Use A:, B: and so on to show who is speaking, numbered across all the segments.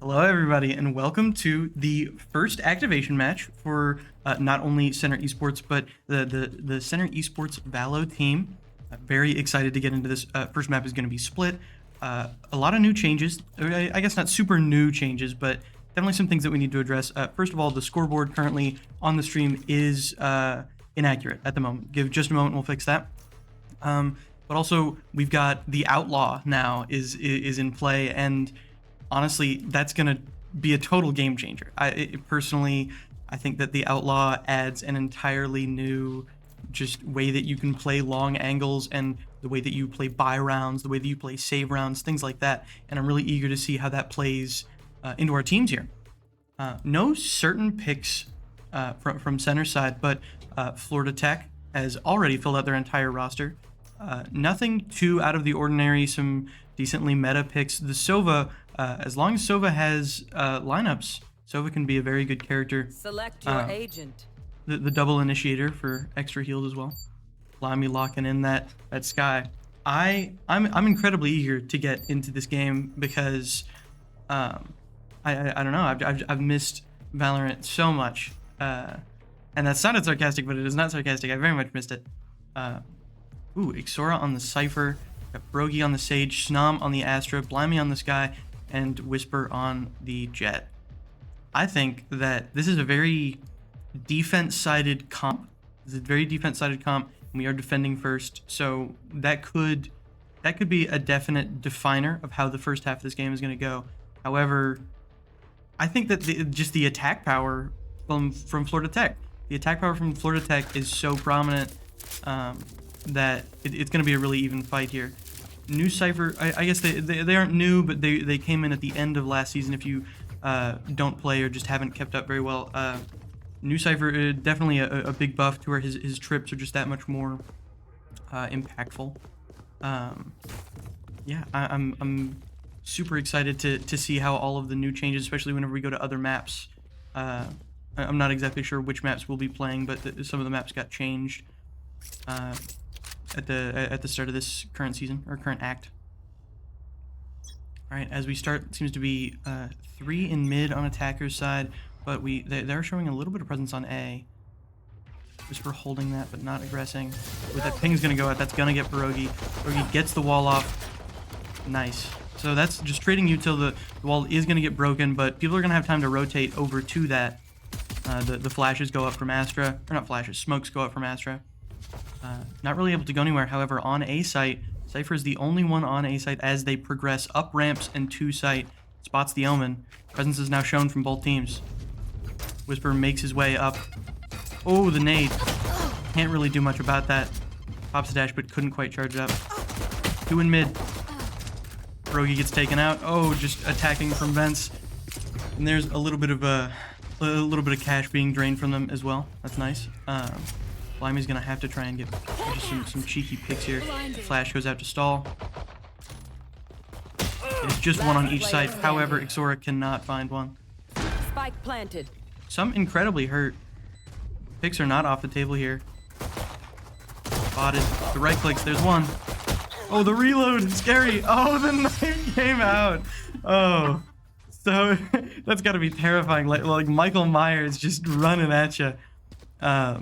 A: Hello, everybody, and welcome to the first activation match for not only Center Esports, but the Center Esports Valo team. Very excited to get into this. First map is going to be split. A lot of new changes. I guess not super new changes, but definitely some things that we need to address. First of all, the scoreboard currently on the stream is inaccurate at the moment. Give just a moment, we'll fix that. But also, we've got the Outlaw now is in play, and honestly, that's going to be a total game changer. Personally, I think that the Outlaw adds an entirely new just way that you can play long angles and the way that you play buy rounds, the way that you play save rounds, things like that. And I'm really eager to see how that plays into our teams here. No certain picks from center side, but Florida Tech has already filled out their entire roster. Nothing too out of the ordinary, some decently meta picks. The Sova, as long as Sova has lineups, Sova can be a very good character.
B: Select your agent.
A: The double initiator for extra heals as well. Lamy locking in that Sky. I'm incredibly eager to get into this game because I don't know, I've missed Valorant so much, and that sounded sarcastic, but it is not sarcastic. I very much missed it. Ooh, Ixora on the Cypher, got Brogy on the Sage, Snom on the Astra, Blimey on the Sky, and Whisper on the Jet. I think that this is a very defense-sided comp. This is a very defense-sided comp, and we are defending first, so that could be a definite definer of how the first half of this game is going to go. However, I think that just the attack power from Florida Tech, the attack power from Florida Tech is so prominent that it's going to be a really even fight here. New Cypher, I guess they aren't new, but they came in at the end of last season. If you don't play or just haven't kept up very well, New Cypher, definitely a big buff to where his trips are just that much more impactful. Yeah, I'm super excited to see how all of the new changes, especially whenever we go to other maps. I'm not exactly sure which maps we'll be playing, but some of the maps got changed at the start of this current season or current act. All right, as we start, it seems to be 3 in mid on attacker's side, but they're showing a little bit of presence on A. Whisper holding that, but not aggressing. With that ping's gonna go out, that's gonna get Pierogi. Pierogi gets the wall off. Nice. So that's just trading you till the wall is gonna get broken, but people are gonna have time to rotate over to that. The flashes go up from Astra, or not flashes, smokes go up from Astra. Not really able to go anywhere. However, on A site, Cypher is the only one on A site as they progress up ramps and to site. Spots the Omen. Presence is now shown from both teams. Whisper makes his way up. Oh, the nade. Can't really do much about that. Pops the dash, but couldn't quite charge it up. 2 in mid. Rogi gets taken out. Oh, just attacking from vents. And there's a little bit of cash being drained from them as well. That's nice. Blimey's gonna have to try and get just some cheeky picks here. Flash goes out to stall. It's just one on each side. However, Ixora cannot find one.
B: Spike planted.
A: Some incredibly hurt. Picks are not off the table here. Spotted. The right clicks. There's one. Oh, the reload. Scary. Oh, the knife came out. Oh. So that's got to be terrifying. Like Michael Myers just running at you. All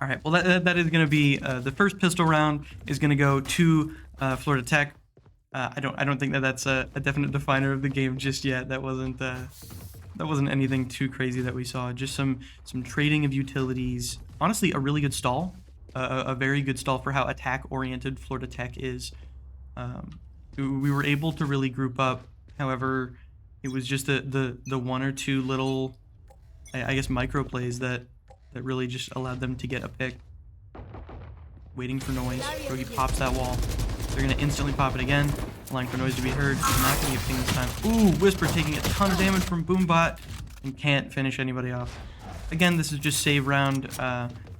A: right. Well, that is going to be the first pistol round is going to go to Florida Tech. I don't think that's a definite definer of the game just yet. That wasn't anything too crazy that we saw. Just some trading of utilities. Honestly, a really good stall. A very good stall for how attack-oriented Florida Tech is. We were able to really group up. However, it was just the one or two little, I guess, micro plays that really just allowed them to get a pick. Waiting for noise. Rogi pops that wall. They're going to instantly pop it again. Allowing for noise to be heard. He's not going to get pinged this time. Ooh, Whisper taking a ton of damage from Boombot and can't finish anybody off. Again, this is just save round.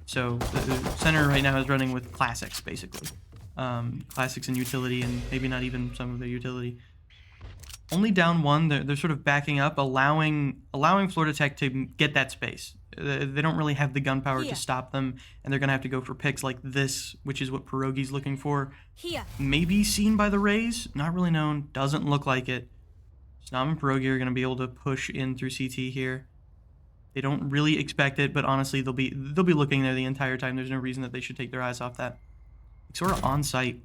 A: So the center right now is running with classics, basically. Classics and utility, and maybe not even some of their utility. Only down one, they're sort of backing up, allowing Florida Tech to get that space. They don't really have the gunpowder to stop them, and they're going to have to go for picks like this, which is what Pierogi's looking for. Maybe seen by the Rays, not really known, doesn't look like it. Snam and Pierogi are going to be able to push in through CT here. They don't really expect it, but honestly, they'll be looking there the entire time. There's no reason that they should take their eyes off that. Sort of on site.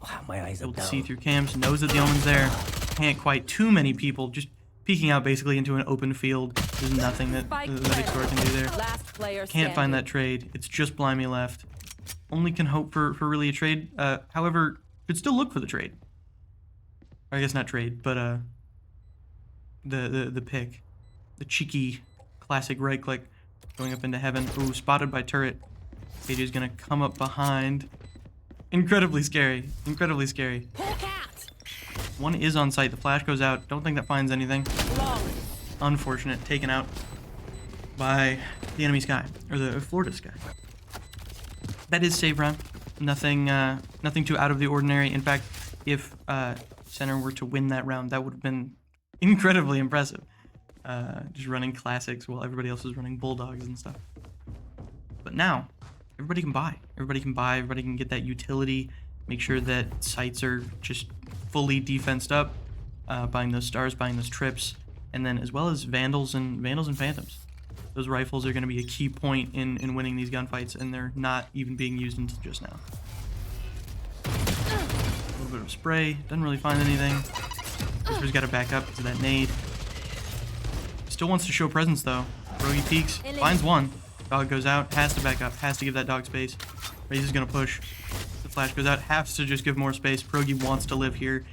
C: Wow, my eyes
A: able to see through cams, knows that the omen's there. Can't quite too many people, just peeking out basically into an open field. There's nothing that Ixora can do there. Can't find that trade. It's just Blimey left. Only can hope for really a trade. However, could still look for the trade. Or I guess not trade, but the pick. The cheeky classic right click going up into heaven. Ooh, spotted by turret. KJ's gonna come up behind. Incredibly scary. Incredibly scary. One is on site. The flash goes out. Don't think that finds anything. Unfortunate. Taken out by the enemy sky. Or the Florida sky. That is save round. Nothing too out of the ordinary. In fact, if Center were to win that round, that would have been incredibly impressive. Just running classics while everybody else is running bulldogs and stuff. But now, everybody can buy. Everybody can get that utility. Make sure that sites are just fully defensed up. Buying those stars, buying those trips, and then as well as Vandals and Phantoms. Those rifles are going to be a key point in winning these gunfights, and they're not even being used until just now. A little bit of spray, doesn't really find anything. Whisper's got to back up to that nade. Still wants to show presence though. Rogi peeks, finds one. Dog goes out, has to back up, has to give that dog space. Raze is gonna push. The flash goes out, has to just give more space. Pierogi wants to live here.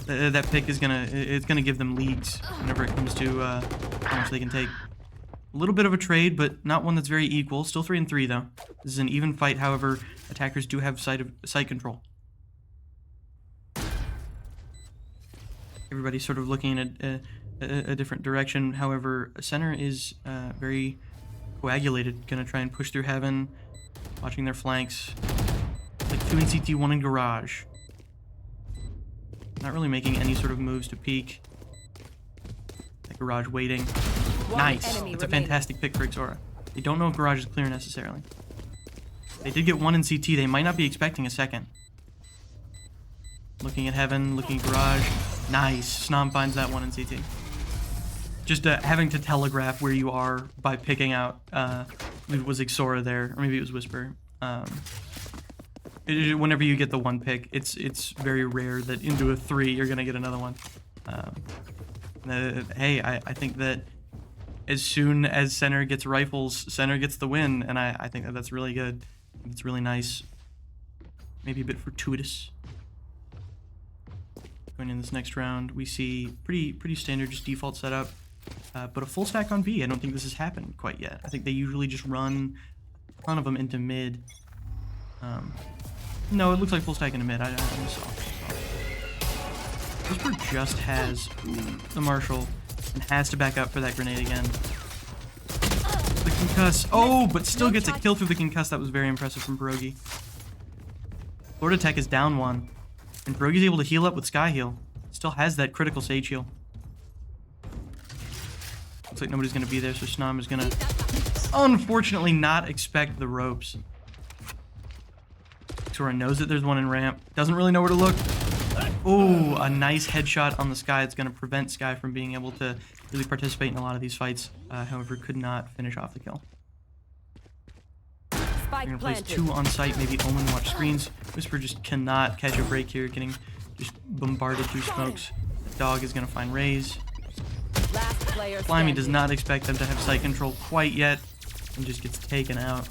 A: That pick is gonna give them leads whenever it comes to how much they can take. A little bit of a trade, but not one that's very equal. Still 3-3 though. This is an even fight. However, attackers do have site control. Everybody's sort of looking at a different direction. However, center is very coagulated. Gonna try and push through heaven. Watching their flanks. Like 2 in CT, 1 in garage. Not really making any sort of moves to peek. That garage waiting. Nice. It's a fantastic pick for Ixora. They don't know if garage is clear necessarily. They did get 1 in CT. They might not be expecting a second. Looking at heaven, looking at garage. Nice. Snom finds that 1 in CT. Just having to telegraph where you are by picking out, it was Ixora there, or maybe it was Whisper. Whenever you get the 1 pick, it's very rare that into a 3 you're gonna get another one. Hey, I think that as soon as center gets rifles, center gets the win, and I think that that's really good. It's really nice. Maybe a bit fortuitous. Going in this next round, we see pretty standard, just default setup. But a full stack on B. I don't think this has happened quite yet. I think they usually just run a ton of them into mid. No, it looks like full stack into mid. I saw. Whisper just has the Marshall. and has to back up for that grenade again. The concuss. Oh, but still gets a kill through the concuss. That was very impressive from Pierogi. Florida Tech is down 1. And Pierogi's able to heal up with Sky Heal. Still has that critical Sage Heal. Looks like nobody's going to be there, so Snom is going to, unfortunately, not expect the ropes. Sora knows that there's one in ramp. Doesn't really know where to look. Oh, a nice headshot on the Sky. It's going to prevent Sky from being able to really participate in a lot of these fights. However, could not finish off the kill. We're going to place 2 on site. Maybe Omen watch screens. Whisper just cannot catch a break here. Getting just bombarded through smokes. The dog is going to find Raze. Slimy does not expect them to have sight control quite yet. And just gets taken out.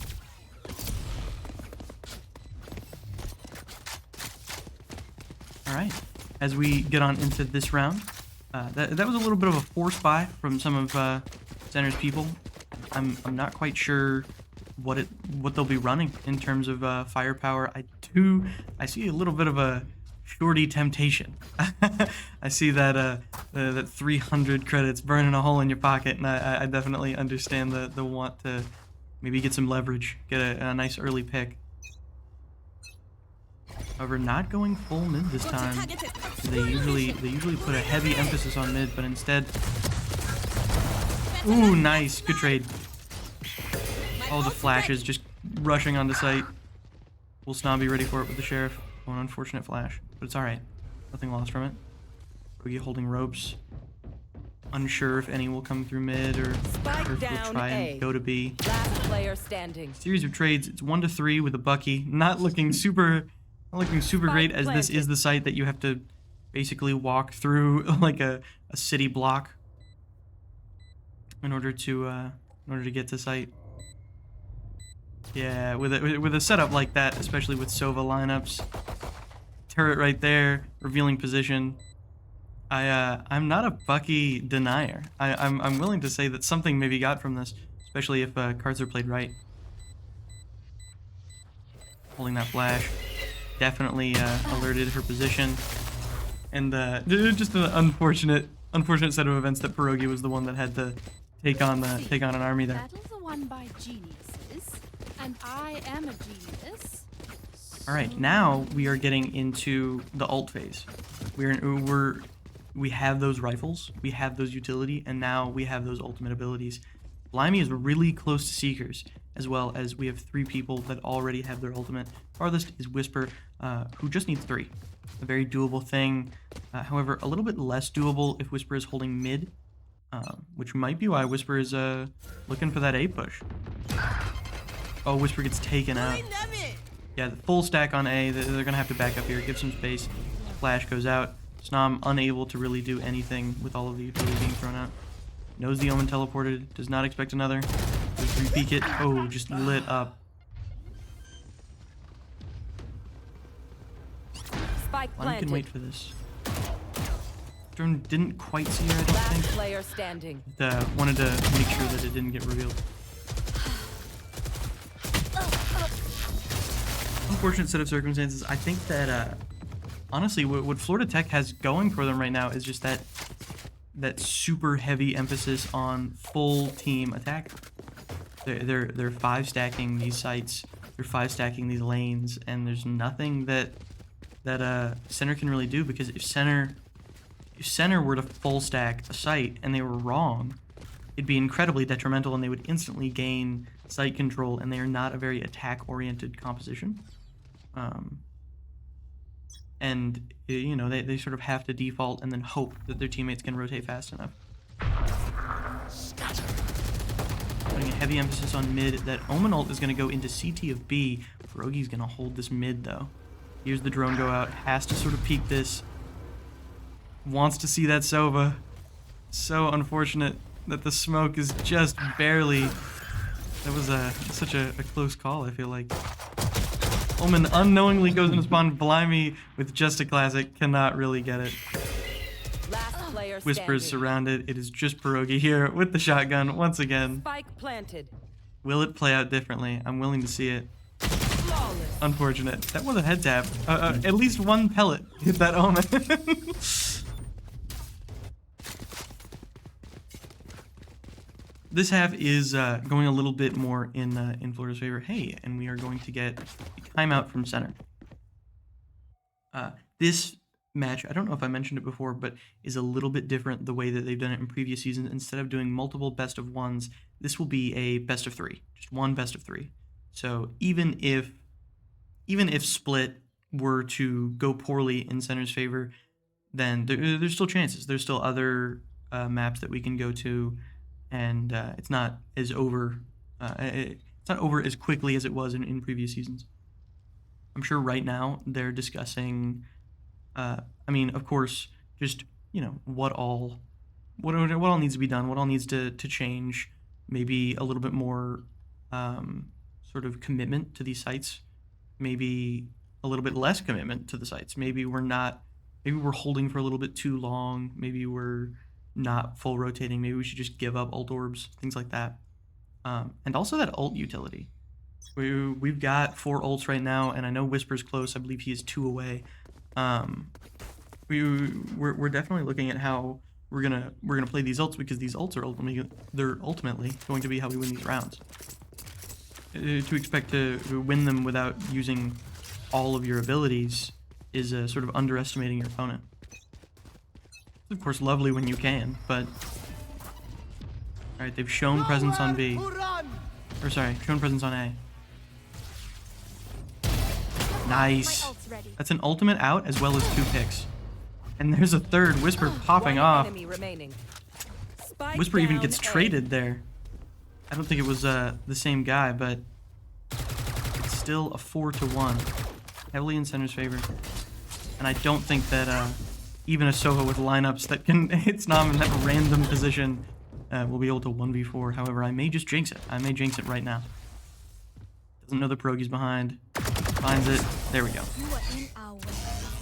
A: Alright, as we get on into this round, that was a little bit of a force buy from some of Center's people. I'm not quite sure what they'll be running in terms of firepower. I see a little bit of a shorty temptation. I see that that 300 credits burning a hole in your pocket, and I definitely understand the want to maybe get some leverage, get a nice early pick. However, not going full mid this time. They usually put a heavy emphasis on mid, but instead, ooh, nice, good trade. All the flashes just rushing onto site. Will Snom be ready for it with the Sheriff? Oh, an unfortunate flash, but it's all right. Nothing lost from it. Pierogi holding ropes. Unsure if any will come through mid or if we'll try and go to B.
B: Last player standing.
A: Series of trades. It's 1-3 with a Bucky. Not looking super great, as this is the site that you have to basically walk through like a city block in order to get to site. Yeah, with a setup like that, especially with Sova lineups, turret right there, revealing position. I'm not a Bucky denier. I'm willing to say that something maybe got from this, especially if cards are played right. Holding that flash. Definitely alerted her position, and just an unfortunate set of events that Pierogi was the one that had to take on an army there.
C: Battles are won by geniuses, and I am a genius.
A: All right, now we are getting into the ult phase. We have those rifles, we have those utility, and now we have those ultimate abilities. Blimey is really close to Seekers, as well as we have 3 people that already have their ultimate. Farthest is Whisper, who just needs 3. A very doable thing. However, a little bit less doable if Whisper is holding mid, which might be why Whisper is looking for that A push. Oh, Whisper gets taken out. Yeah, the full stack on A. They're going to have to back up here, give some space. Flash goes out. Snom unable to really do anything with all of the utility being thrown out. Knows the Omen teleported, does not expect another. Just re-peek it. Oh, just lit up.
B: Spike
A: Well,
B: planted.
A: can wait for this. Drone didn't quite see her, I don't
B: Last
A: think.
B: player standing.
A: Wanted to make sure that it didn't get revealed. Unfortunate set of circumstances. I think that, honestly, what Florida Tech has going for them right now is just that super heavy emphasis on full team attack. They're 5 stacking these sites, they're 5 stacking these lanes, and there's nothing that Center can really do, because if Center were to full stack a site and they were wrong, it'd be incredibly detrimental, and they would instantly gain site control, and they are not a very attack-oriented composition. And, you know, they sort of have to default and then hope that their teammates can rotate fast enough. Putting a heavy emphasis on mid. That Omen ult is going to go into CT of B. Pierogi's going to hold this mid, though. Here's the drone go out. Has to sort of peek this. Wants to see that Sova. So unfortunate that the smoke is just barely... That was such a close call, I feel like. Omen unknowingly goes into spawn. Blimey with just a classic. Cannot really get it.
B: Last player
A: Whisper is
B: standing.
A: surrounded. It is just Pierogi here with the shotgun once again.
B: Spike planted.
A: Will it play out differently? I'm willing to see it.
B: Flawless.
A: Unfortunate. That was a head tap. At least one pellet hit that Omen. this half is going a little bit more in Florida's favor. Hey, and we are going to get a timeout from center. This match, I don't know if I mentioned it before, but is a little bit different the way that they've done it in previous seasons. Instead of doing multiple best of ones, this will be a best of 3, just one best of 3. So even if split were to go poorly in center's favor, then there's still chances. There's still other maps that we can go to, and it's not as over. It's not over as quickly as it was in previous seasons. I'm sure right now they're discussing. I mean, of course, just what all needs to be done, what all needs to change. Maybe a little bit more sort of commitment to these sites. Maybe a little bit less commitment to the sites. Maybe we're holding for a little bit too long. Maybe we're not full rotating. Maybe we should just give up ult orbs, things like that. And also that ult utility. We've got 4 ults right now, and I know Whisper's close. I believe he is 2 away. We're definitely looking at how we're gonna play these ults, because these ults are ultimately going to be how we win these rounds. To expect to win them without using all of your abilities is sort of underestimating your opponent. It's of course lovely when you can, but alright, they've shown presence on B. Or sorry, shown presence on A. Nice. That's an ultimate out as well as 2 picks. And there's a third, Whisper popping off. Whisper even gets traded there. I don't think it was the same guy, but it's still a 4-1. Heavily in center's favor. And I don't think that even a Sova with lineups that can hit Snom in that random position will be able to 1v4. However, I may just jinx it. I may jinx it right now. Doesn't know the Proggy's behind. Finds it. There we go.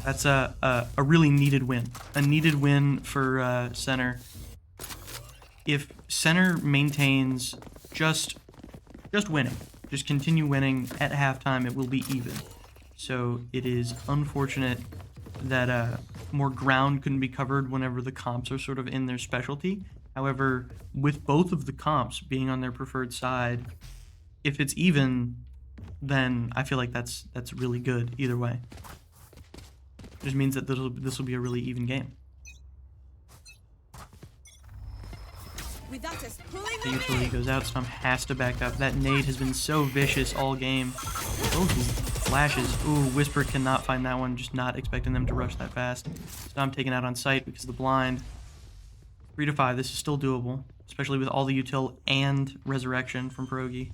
A: That's a really needed win. A needed win for center. If center maintains just winning, just continue winning at halftime, it will be even. So it is unfortunate that more ground couldn't be covered whenever the comps are sort of in their specialty. However, with both of the comps being on their preferred side, if it's even, then I feel like that's really good either way. It just means that this will be a really even game. The utility goes out. Snom has to back up. That nade has been so vicious all game. Oh, flashes. Ooh, Whisper cannot find that one. Just not expecting them to rush that fast. Snom taken out on sight because of the blind. 3-5. This is still doable, especially with all the util and resurrection from Pierogi.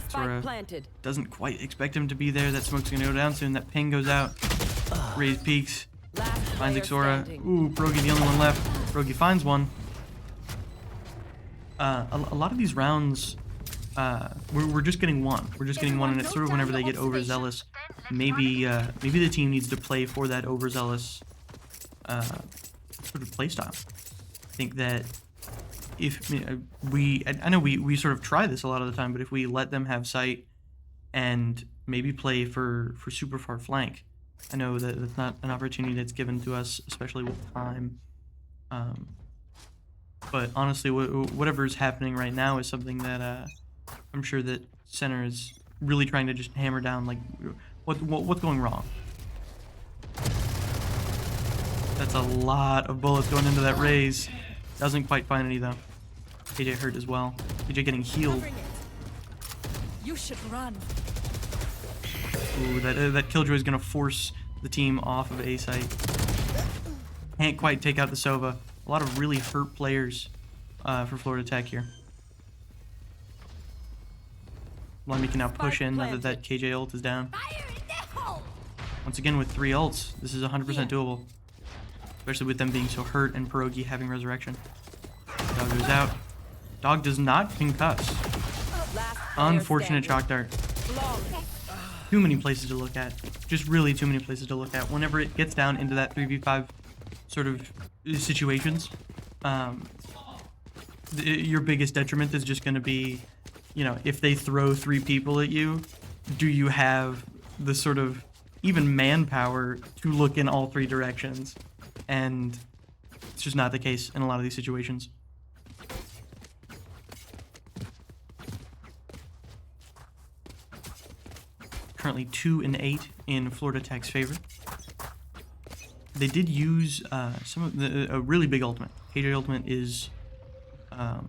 A: Sora doesn't quite expect him to be there. That smoke's gonna go down soon. That ping goes out. Raise peaks. Finds Xora. Ooh, Pierogi the only one left. Pierogi finds one. A lot of these rounds, we're just getting one. We're just getting one, and it's sort of whenever they get overzealous. Maybe the team needs to play for that overzealous sort of playstyle. I think that if I know we sort of try this a lot of the time, but if we let them have sight and maybe play for super far flank, I know that that's not an opportunity that's given to us, especially with time. But honestly, whatever is happening right now is something that I'm sure that center is really trying to just hammer down, like what's going wrong. That's a lot of bullets going into that raise. Doesn't quite find any though. KJ hurt as well. KJ getting healed.
C: You should run.
A: Ooh, that Killjoy is gonna force the team off of A site. Can't quite take out the Sova. A lot of really hurt players for Florida Tech here. Lamy can now push in now that KJ ult is down. Once again with 3 ults, this is 100% doable. Especially with them being so hurt and Pierogi having resurrection. Dog goes out. Dog does not concuss. Unfortunate chalk dart. Too many places to look at. Just really too many places to look at. Whenever it gets down into that 3v5 sort of situations, your biggest detriment is just going to be, if they throw 3 people at you, do you have the sort of even manpower to look in all 3 directions? And It's just not the case in a lot of these situations. Currently 2 and 8 in Florida Tech's favor. They did use some of a really big ultimate. KJ ultimate is, I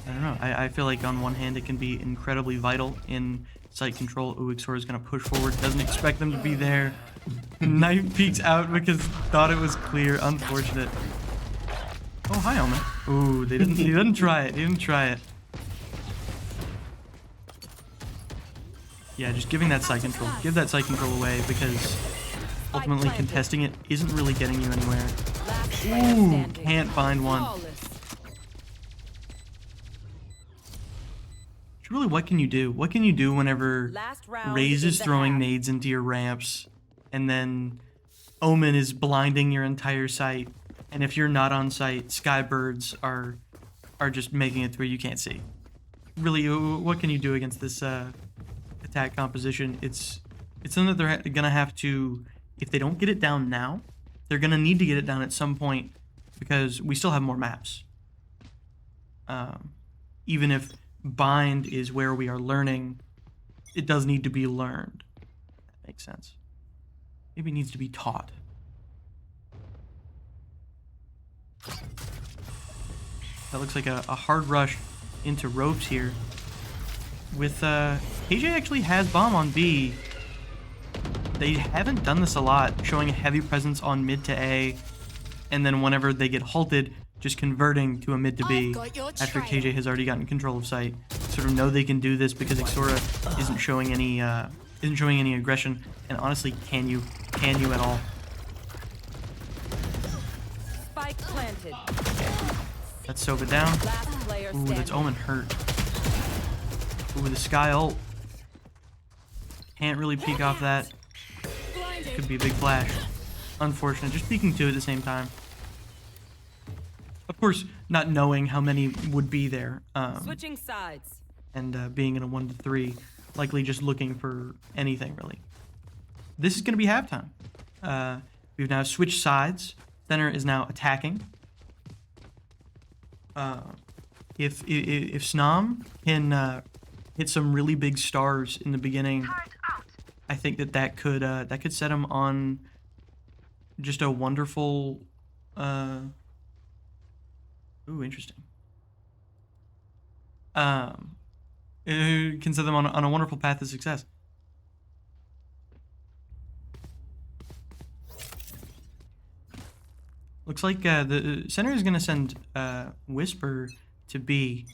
A: don't know. I feel like on one hand it can be incredibly vital in site control. Ooh, Xora is gonna push forward. Doesn't expect them to be there. Knife peeks out because thought it was clear. Unfortunate. Oh, hi, Omen. Ooh, they didn't. He didn't try it. He didn't try it. Yeah, just giving that site control. Give that site control away because ultimately contesting it isn't really getting you anywhere. Ooh, can't find one. Really, what can you do? What can you do whenever Raze is throwing nades into your ramps, and then Omen is blinding your entire site, and if you're not on site, Skybirds are just making it to where you can't see? Really, what can you do against this attack composition? It's something that they're gonna have to, if they don't get it down now, they're gonna need to get it down at some point because we still have more maps. Even if bind is where we are learning, it does need to be learned. That makes sense. Maybe it needs to be taught. That looks like a hard rush into ropes here. With KJ actually has bomb on B. They haven't done this a lot, showing a heavy presence on mid to A, and then whenever they get halted, just converting to a mid to B after KJ has already gotten control of site. Sort of know they can do this because Xora isn't showing any aggression. And honestly, can you at all?
B: Spike planted.
A: That's Sova down. Ooh, that's Omen hurt. Ooh, the Sky ult. Can't really peek off that. Could be a big flash. Unfortunate. Just peeking two at the same time. Of course, not knowing how many would be there.
B: Switching sides.
A: And being in a 1-3, likely just looking for anything, really. This is going to be halftime. We've now switched sides. Center is now attacking. If Snam can hit some really big stars in the beginning, I think that could set him on just a wonderful. Ooh, interesting. It can set them on a wonderful path to success. Looks like the center is going to send Whisper to B.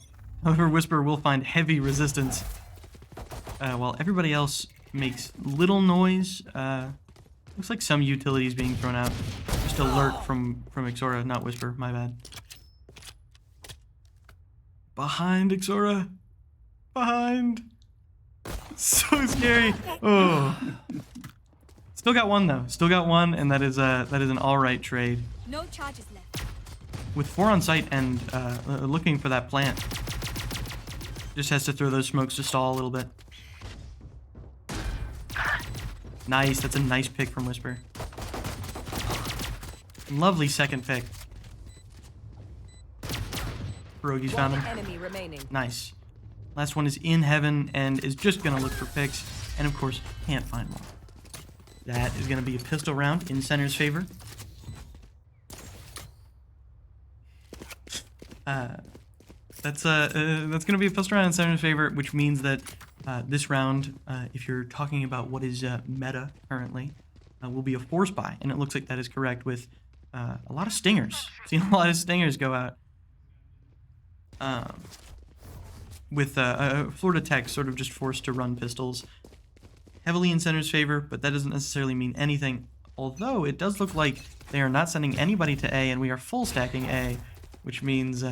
A: However, Whisper will find heavy resistance while everybody else makes little noise. Looks like some utilities being thrown out. Just alert from Xora, not Whisper. My bad. Behind Xora. Behind. So scary. Oh. Still got one though. Still got one, and that is an all right trade.
C: No charges left.
A: With 4 on site and looking for that plant, just has to throw those smokes to stall a little bit. Nice. That's a nice pick from Whisper. Lovely second pick. Pierogi's found him.
B: Enemy remaining.
A: Nice. Last one is in heaven and is just gonna look for picks, and of course can't find one. That is gonna be a pistol round in center's favor. That's gonna be a pistol round in center's favor, which means that this round, if you're talking about what is meta currently, will be a force buy, and it looks like that is correct with a lot of stingers. Seen a lot of stingers go out. With Florida Tech sort of just forced to run pistols heavily in center's favor, but that doesn't necessarily mean anything. Although it does look like they are not sending anybody to A, and we are full stacking A, which means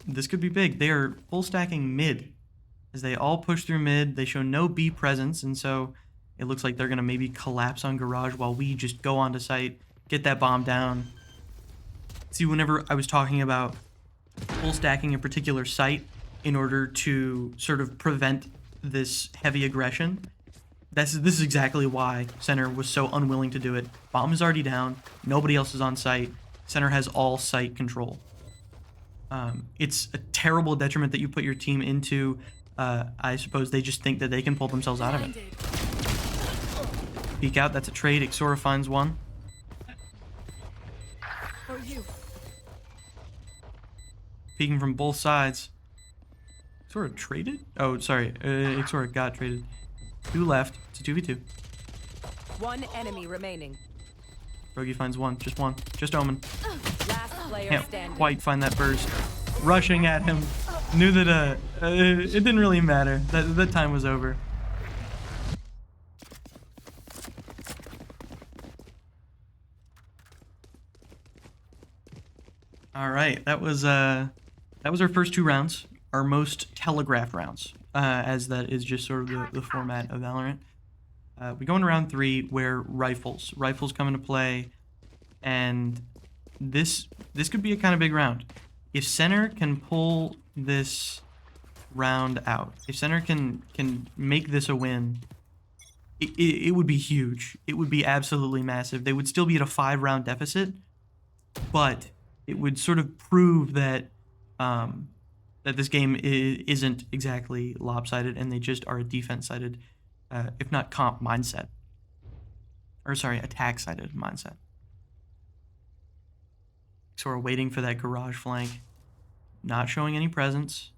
A: this could be big. They are full stacking mid, as they all push through mid. They show no B presence, and so it looks like they're gonna maybe collapse on garage while we just go onto site, get that bomb down. See, whenever I was talking about full stacking a particular site in order to sort of prevent this heavy aggression, this is exactly why Center was so unwilling to do it. Bomb is already down. Nobody else is on site. Center has all site control. It's a terrible detriment that you put your team into. I suppose they just think that they can pull themselves out of it. Peek out. That's a trade. Ixora finds one.
C: For you.
A: Peeking from both sides. Ixora traded? Oh, sorry. Ixora got traded. 2 left. It's a 2v2.
B: One enemy remaining.
A: Rogi finds one. Just one. Just Omen.
B: Last player
A: Can't
B: standing.
A: quite find that burst. Rushing at him. Knew that it didn't really matter. That time was over. All right, that was our first 2 rounds, our most telegraphed rounds, as that is just sort of the format of Valorant. We go into round 3 where rifles come into play, and this could be a kind of big round. If Center can pull this round out, if Center can make this a win, it would be huge. It would be absolutely massive. They would still be at a 5-round deficit, but it would sort of prove that that this game isn't exactly lopsided, and they just are a defense-sided, if not comp mindset, or sorry, attack-sided mindset. So we're waiting for that garage flank, not showing any presence,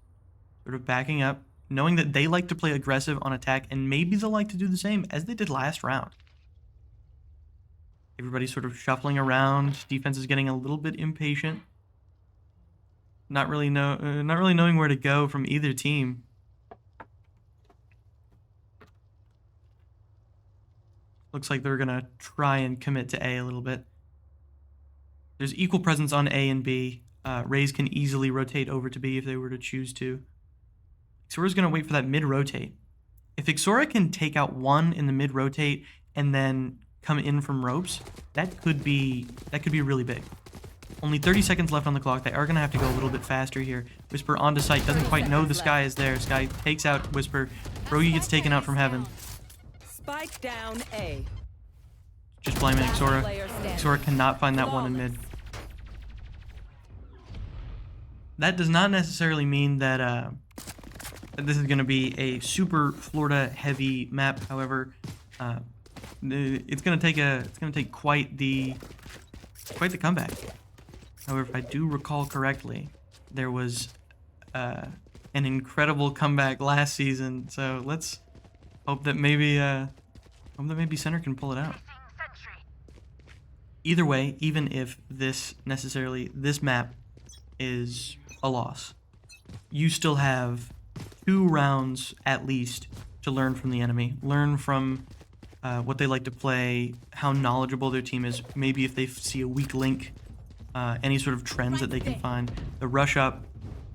A: sort of backing up, knowing that they like to play aggressive on attack, and maybe they'll like to do the same as they did last round. Everybody's sort of shuffling around. Defense is getting a little bit impatient. Not really knowing where to go from either team. Looks like they're gonna try and commit to A a little bit. There's equal presence on A and B. Raze can easily rotate over to B if they were to choose to. Ixora's gonna wait for that mid-rotate. If Ixora can take out one in the mid-rotate and then come in from ropes, that could be really big. Only 30 seconds left on the clock. They are gonna have to go a little bit faster here. Whisper onto site, doesn't quite know the Sky is there. Sky takes out Whisper. Rogi gets taken out from heaven.
B: Spike down A.
A: Just blaming Ixora. Ixora cannot find that one in mid. That does not necessarily mean that this is gonna be a super Florida heavy map. However, it's gonna take quite the comeback. However, if I do recall correctly, there was an incredible comeback last season. So let's hope that maybe Center can pull it out. Either way, even if this map is a loss, you still have 2 rounds at least to learn from the enemy. Learn from what they like to play, how knowledgeable their team is, maybe if they see a weak link, any sort of trends that they can find. The rush up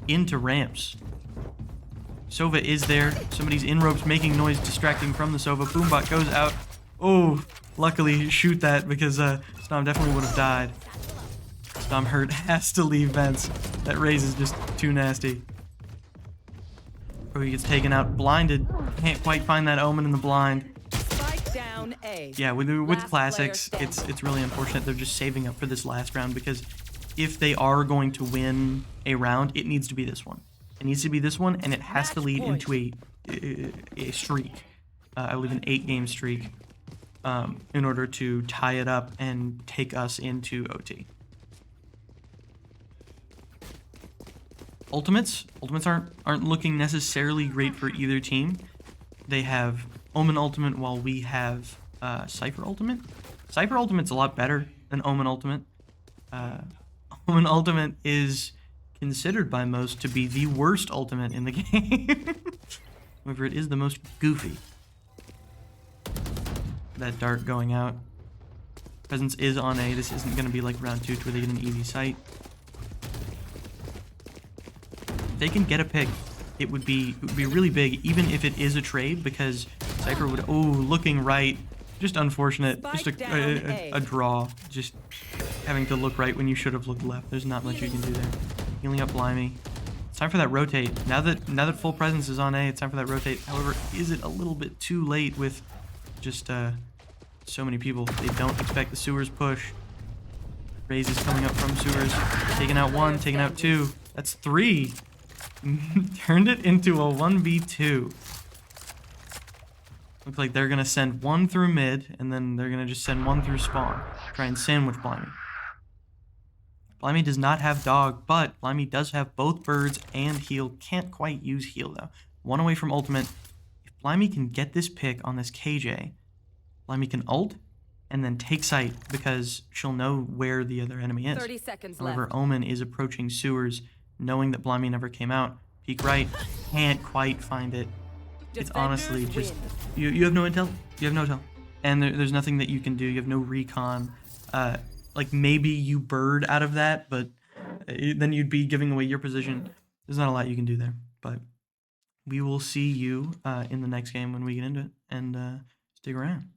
A: into ramps. Sova is there. Somebody's in ropes making noise, distracting from the Sova. Boombot goes out. Oh, luckily shoot that because Snom definitely would have died. Snom hurt, has to leave vents. That Raze is just too nasty. Oh, he gets taken out, blinded. Can't quite find that Omen in the blind.
B: Down A.
A: Yeah, with classics, it's really unfortunate they're just saving up for this last round, because if they are going to win a round, it needs to be this one. It needs to be this one, and it has to lead into a streak. I believe an 8-game streak, in order to tie it up and take us into OT. Ultimates aren't looking necessarily great for either team. They have Omen Ultimate while we have Cypher Ultimate. Cypher Ultimate's a lot better than Omen Ultimate. Omen Ultimate is considered by most to be the worst ultimate in the game. However, it is the most goofy. That dart going out. Presence is on A. This isn't going to be like round 2 where they get an easy sight. If they can get a pick, it would be really big, even if it is a trade, because Cypher would... Oh, looking right. Just unfortunate. Just a draw. Just having to look right when you should have looked left. There's not much you can do there. Healing up Blimey. It's time for that rotate. Now that full presence is on A, it's time for that rotate. However, is it a little bit too late with just so many people. They don't expect the sewers push. Raze is coming up from sewers, taking out one, taking out two. That's three. Turned it into a 1v2. Looks like they're gonna send one through mid, and then they're gonna just send one through spawn. Try and sandwich Blimey. Blimey does not have dog, but Blimey does have both birds and heal. Can't quite use heal though. One away from ultimate. If Blimey can get this pick on this KJ, Blimey can ult and then take sight because she'll know where the other enemy is.
B: 30 seconds
A: However,
B: left.
A: Omen is approaching sewers, knowing that Blimey never came out. Peek right, can't quite find it. It's honestly
B: Defenders
A: just
B: win.
A: you have no intel. You have no intel, and there's nothing that you can do. You have no recon. Like maybe you bird out of that, but then you'd be giving away your position. There's not a lot you can do there. But we will see you in the next game when we get into it, and stick around.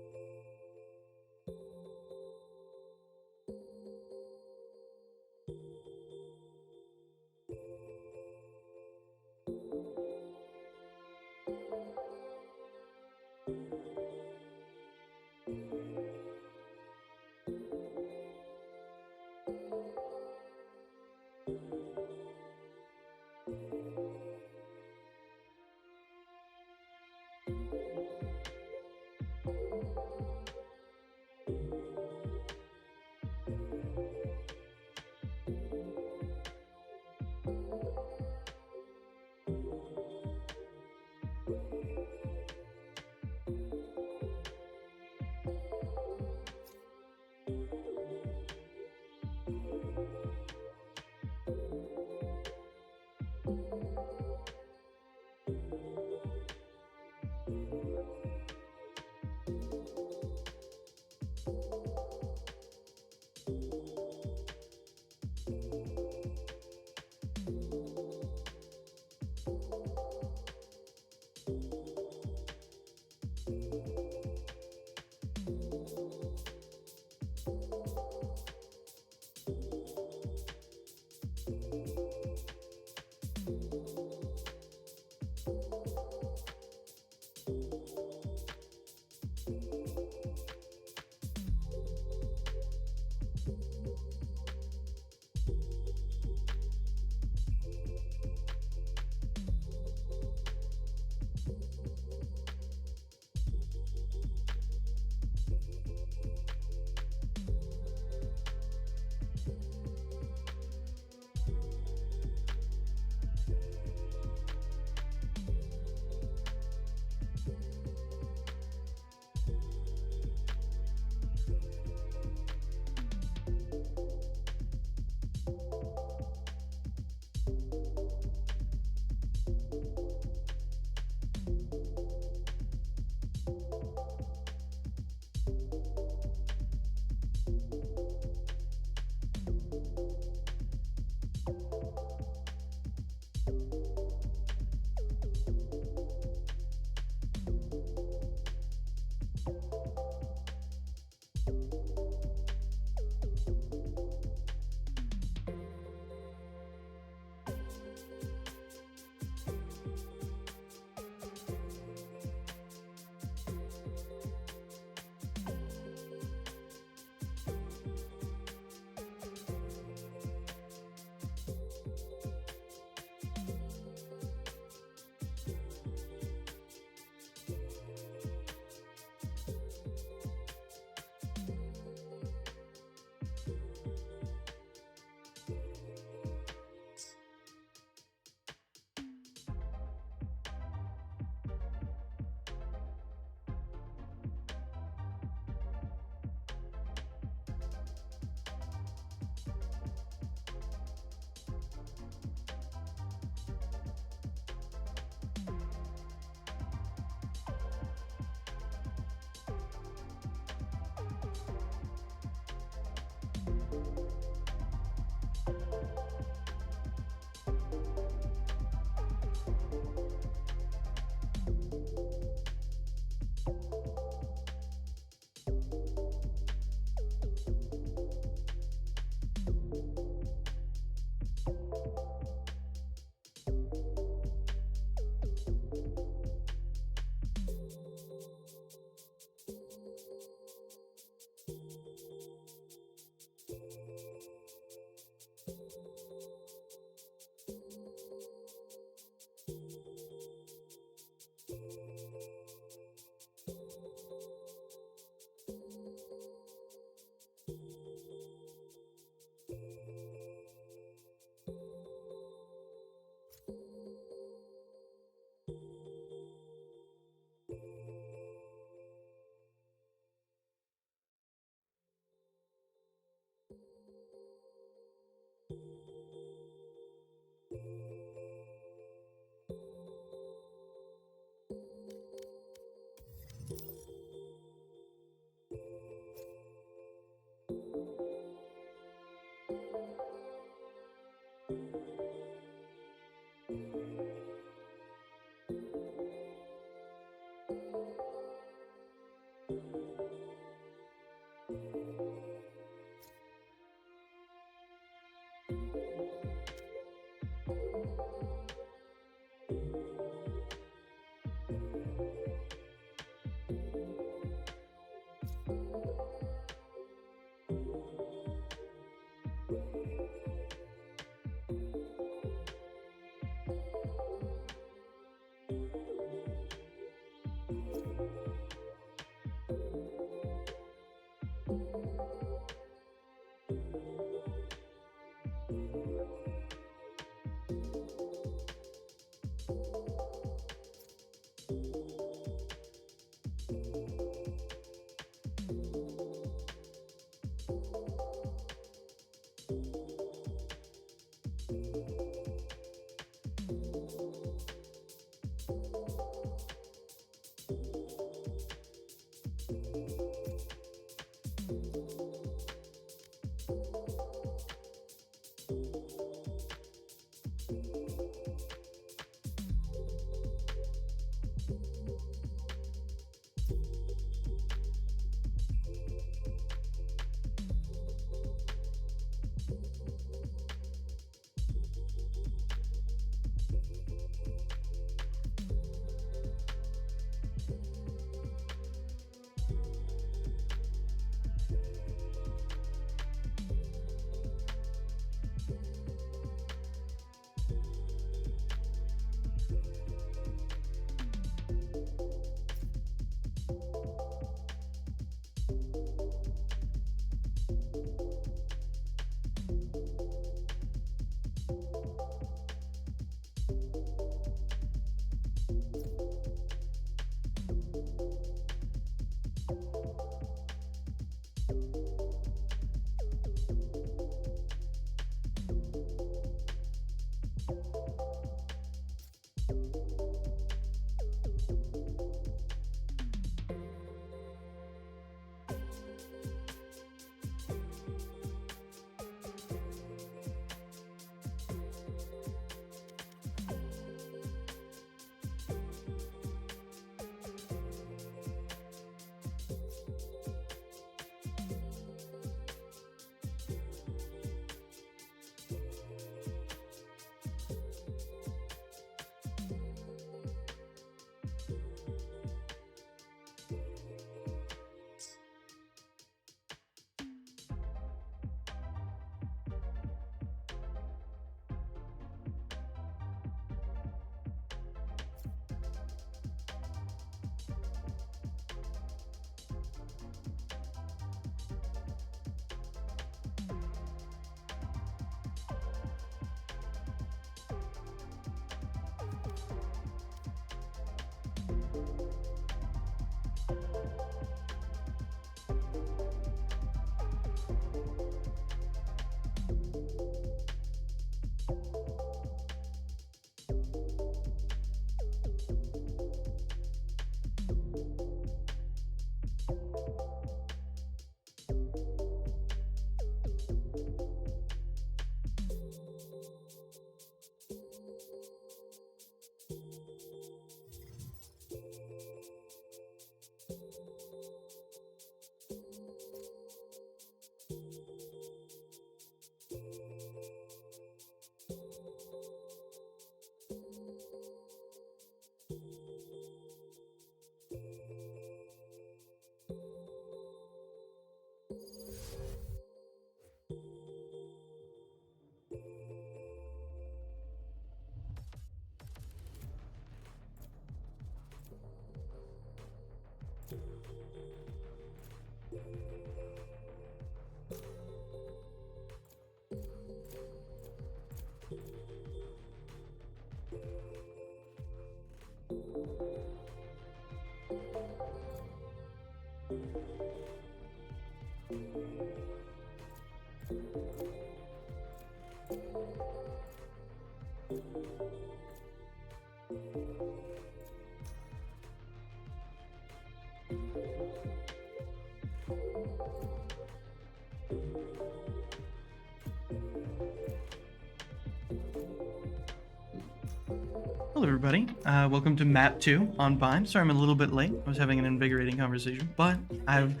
A: Hello everybody, welcome to map 2 on Vine. Sorry I'm a little bit late, I was having an invigorating conversation, but I've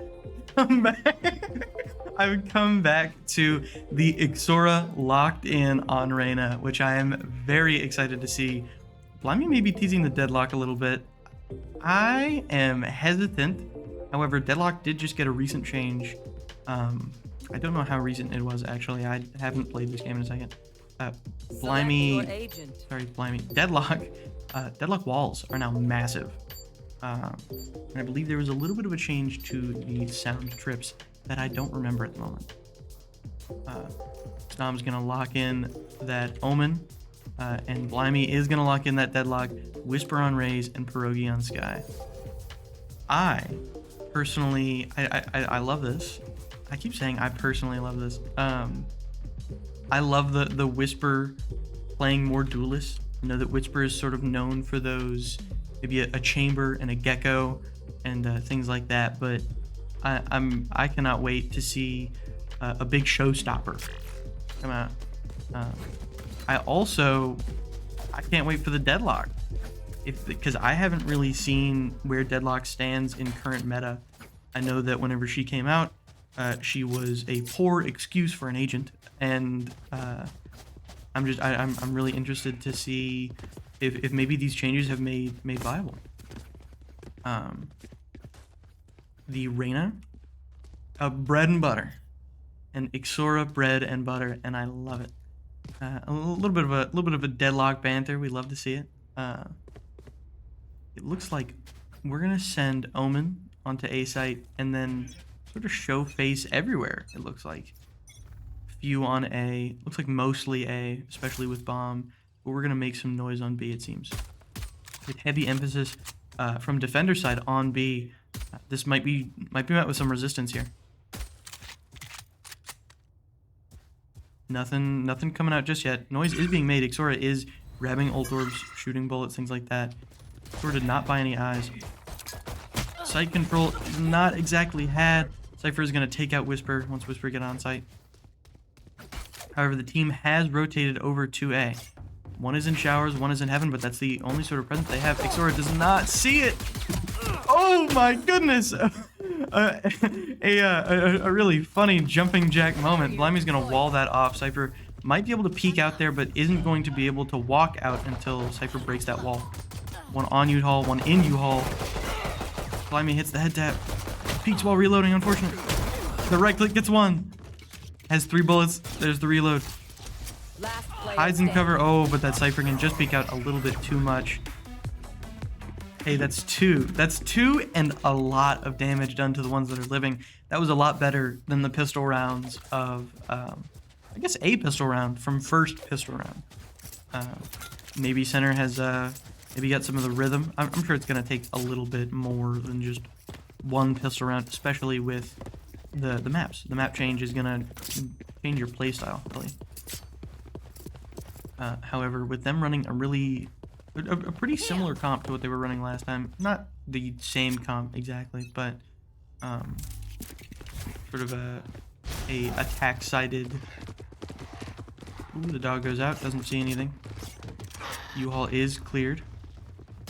A: come back. I've come back to the Ixora locked in on Reyna, which I am very excited to see. Blimey may be teasing the deadlock a little bit. I am hesitant. However, deadlock did just get a recent change. I don't know how recent it was, actually. I haven't played this game in a second. Blimey, sorry, Blimey. Deadlock walls are now massive. And I believe there was a little bit of a change to the sound trips that I don't remember at the moment. Stom's gonna lock in that Omen, and Blimey is gonna lock in that deadlock, Whisper on Raze, and Pierogi on Sky. I personally, I love this. I keep saying I personally love this. I love the Whisper playing more duelist. I know that Whisper is sort of known for those, maybe a chamber and a gecko and things like that, but I cannot wait to see a big showstopper come out. I can't wait for the deadlock, because I haven't really seen where deadlock stands in current meta. I know that whenever she came out, she was a poor excuse for an agent, and I'm really interested to see if maybe these changes have made viable. The Reyna, bread and butter, and Ixora bread and butter, and I love it. A little bit of a deadlock banter. We love to see it. It looks like we're gonna send Omen onto A site and then sort of show face everywhere. It looks like few on A. Looks like mostly A, especially with bomb. But we're gonna make some noise on B, it seems. With heavy emphasis from defender side on B. This might be met with some resistance here. Nothing coming out just yet. Noise is being made. Ixora is grabbing ult orbs, shooting bullets, things like that. Ixora did not buy any eyes. Site control is not exactly had. Cypher is going to take out Whisper once Whisper get on site. However, the team has rotated over to A. One is in showers, one is in heaven, but that's the only sort of presence they have. Ixora does not see it. Oh my goodness! A really funny jumping jack moment. Blimey's gonna wall that off. Cypher might be able to peek out there, but isn't going to be able to walk out until Cypher breaks that wall. One on U-Haul, one in U-Haul. Blimey hits the head tap. Peeks while reloading, unfortunately. The right click gets one. Has 3 bullets. There's the reload. Hides in cover. Oh, but that Cypher can just peek out a little bit too much. Hey, that's 2. That's 2 and a lot of damage done to the ones that are living. That was a lot better than the pistol rounds of, I guess, a pistol round from first pistol round. Maybe center has maybe got some of the rhythm. I'm sure it's going to take a little bit more than just one pistol round, especially with the maps. The map change is going to change your playstyle, really. However, with them running a pretty similar comp to what they were running last time. Not the same comp exactly, but sort of a attack-sided. Ooh, the dog goes out, doesn't see anything. U-Haul is cleared.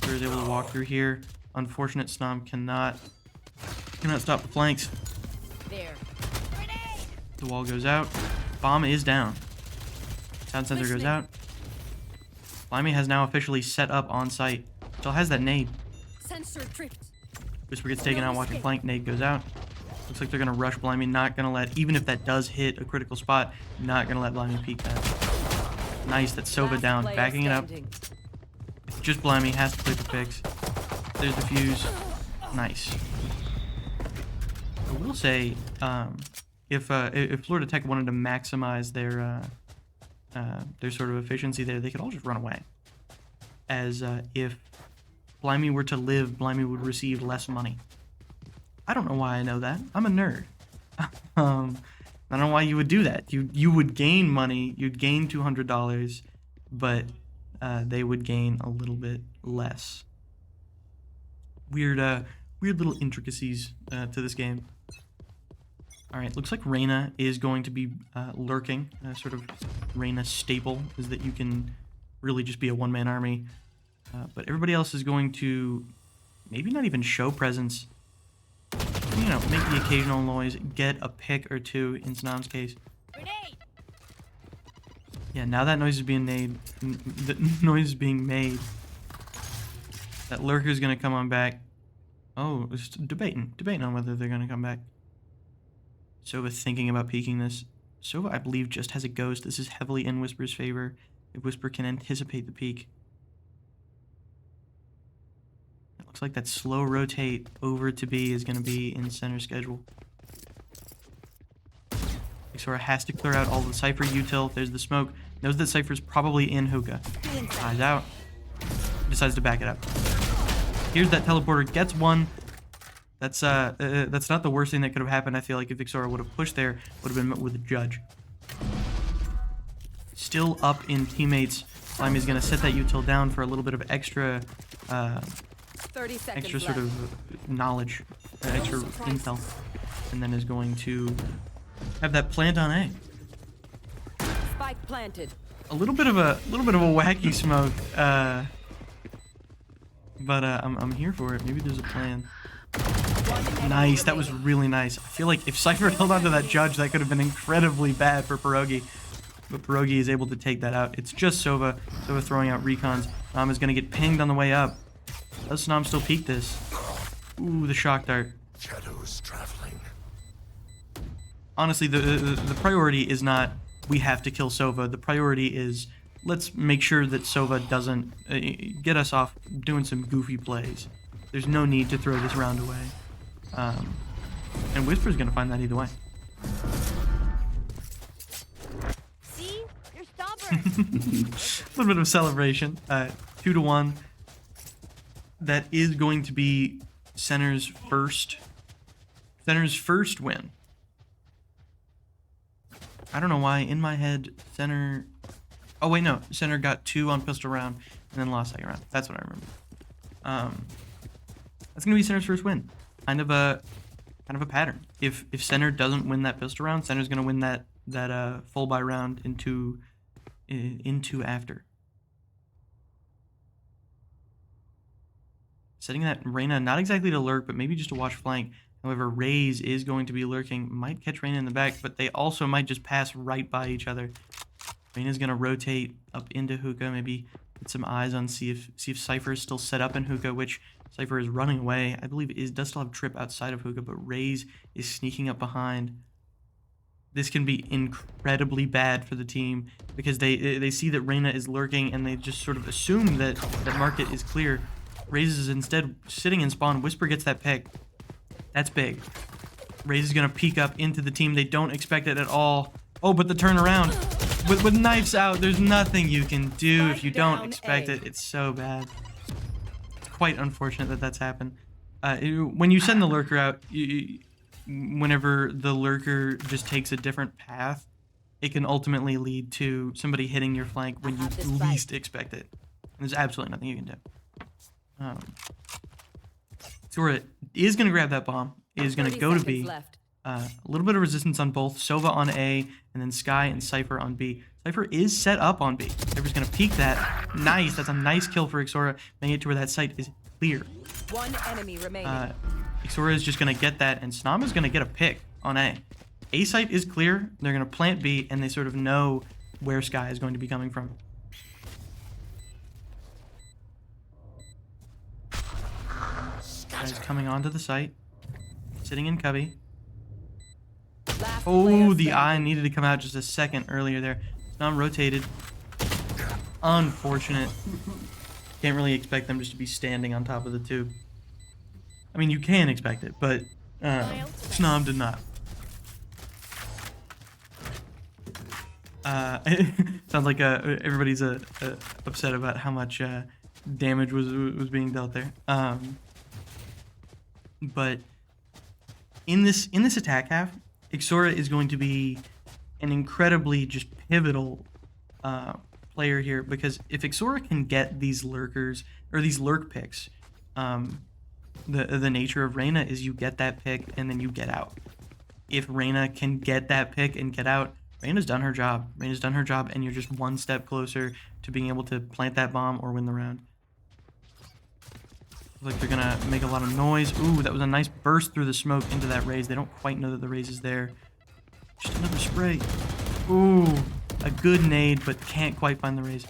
A: Is able to walk through here. Unfortunate Snom cannot stop the flanks.
C: There.
A: The wall goes out. Bomb is down. Sound sensor goes out. Blimey has now officially set up on site. Still has that nade.
C: Sensor tripped.
A: Whisper gets taken out watching flank. Nade goes out. Looks like they're going to rush Blimey. Not going to let, even if that does hit a critical spot, not going to let Blimey peek that. Nice. That's Sova down. Backing it up. It's just Blimey. Has to play the picks. There's the fuse. Nice. I will say, if Florida Tech wanted to maximize their sort of efficiency there, they could all just run away. As if Blimey were to live, Blimey would receive less money. I don't know why I know that. I'm a nerd. I don't know why you would do that. You would gain money. You'd gain $200, but they would gain a little bit less. Weird little intricacies to this game. All right, looks like Reyna is going to be lurking. Sort of Reyna staple is that you can really just be a one-man army. But everybody else is going to maybe not even show presence. you know, make the occasional noise, get a pick or two in Snam's case.
C: Grenade.
A: Yeah, now that noise is being made. The noise is being made. That lurker's gonna come on back. Oh, it's debating on whether they're gonna come back. Sova thinking about peeking this. Sova, I believe, just has a ghost. This is heavily in Whisper's favor. If Whisper can anticipate the peek. It looks like that slow rotate over to B is gonna be in center schedule. Xora has to clear out all the Cypher util. There's the smoke. Knows that Cypher's probably in hookah. Eyes out. Decides to back it up. Here's that teleporter. Gets one. That's not the worst thing that could have happened. I feel like if Xora would have pushed there, would have been met with a judge. Still up in teammates. Slimy's gonna set that util down for a little bit of extra
B: 30 seconds
A: extra sort
B: left.
A: of knowledge, extra intel, and then is going to have that plant on A.
B: Spike planted.
A: A little bit of a wacky smoke, but I'm here for it. Maybe there's a plan. Nice, that was really nice. I feel like if Cypher held onto that judge, that could have been incredibly bad for Pierogi. But Pierogi is able to take that out. It's just Sova. Sova throwing out recons. Nam is going to get pinged on the way up. Does Nam still peek this? Ooh, the shock dart.
D: Shadows traveling.
A: Honestly, the priority is not we have to kill Sova. The priority is let's make sure that Sova doesn't get us off doing some goofy plays. There's no need to throw this round away. And Whisper's going to find that either way.
C: See? You're stubborn.
A: A little bit of celebration. 2-1. That is going to be Center's first win. I don't know why in my head Center. Oh wait, no. Center got 2 on pistol round and then lost second round. That's what I remember. That's gonna be Center's first win. Kind of a pattern. If Center doesn't win that pistol round, Center's gonna win that full buy round into after. Setting that Reyna not exactly to lurk, but maybe just to watch flank. However, Raze is going to be lurking. Might catch Reyna in the back, but they also might just pass right by each other. Reyna's gonna rotate up into hookah, maybe get some eyes on see if Cypher is still set up in hookah, which Cypher is running away. I believe does still have trip outside of hookah, but Raze is sneaking up behind. This can be incredibly bad for the team because they see that Reyna is lurking and they just sort of assume that market is clear. Raze is instead sitting in spawn. Whisper gets that pick. That's big. Raze is gonna peek up into the team. They don't expect it at all. Oh, but the turnaround. With knives out, there's nothing you can do if you don't expect it. It's so bad. It's quite unfortunate that that's happened. When you send the lurker out, whenever the lurker just takes a different path, it can ultimately lead to somebody hitting your flank when you least expect it. There's absolutely nothing you can do. Xora is going to grab that bomb, is going to go to B. A little bit of resistance on both. Sova on A, and then Sky and Cypher on B. Cypher is set up on B. Cypher's going to peek that. Nice. That's a nice kill for Xora, making it to where that site is clear.
B: One enemy remaining.
A: Xora is just going to get that, and Snam is going to get a pick on A. A site is clear. They're going to plant B, and they sort of know where Sky is going to be coming from. Sky's coming onto the site. Sitting in cubby. Oh, the eye needed to come out just a second earlier there. Snam rotated. Unfortunate. Can't really expect them just to be standing on top of the tube. I mean, you can expect it, but Snam did not. Sounds like everybody's upset about how much damage was being dealt there. But in this attack half, Xora is going to be an incredibly just pivotal player here, because if Xora can get these lurkers or these lurk picks, the nature of Reyna is you get that pick and then you get out. If Reyna can get that pick and get out, Reyna's done her job. Reyna's done her job, and you're just one step closer to being able to plant that bomb or win the round. Like they're gonna make a lot of noise. Ooh, that was a nice burst through the smoke into that raise. They don't quite know that the raise is there. Just another spray. Ooh, a good nade, but can't quite find the raise.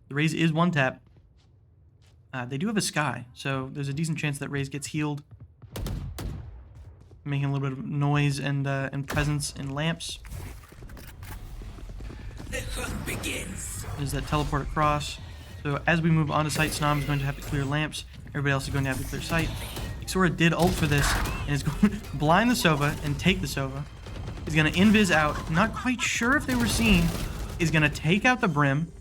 A: The raise is one tap. They do have a sky, so there's a decent chance that raise gets healed. Making a little bit of noise and presence in lamps.
D: The hunt begins.
A: There's that teleport across. So as we move on to site, Snom is going to have to clear lamps. Everybody else is going to have to clear site. Xora did ult for this and is going to blind the Sova and take the Sova. He's going to invis out. Not quite sure if they were seen. Is going to take out the Brim.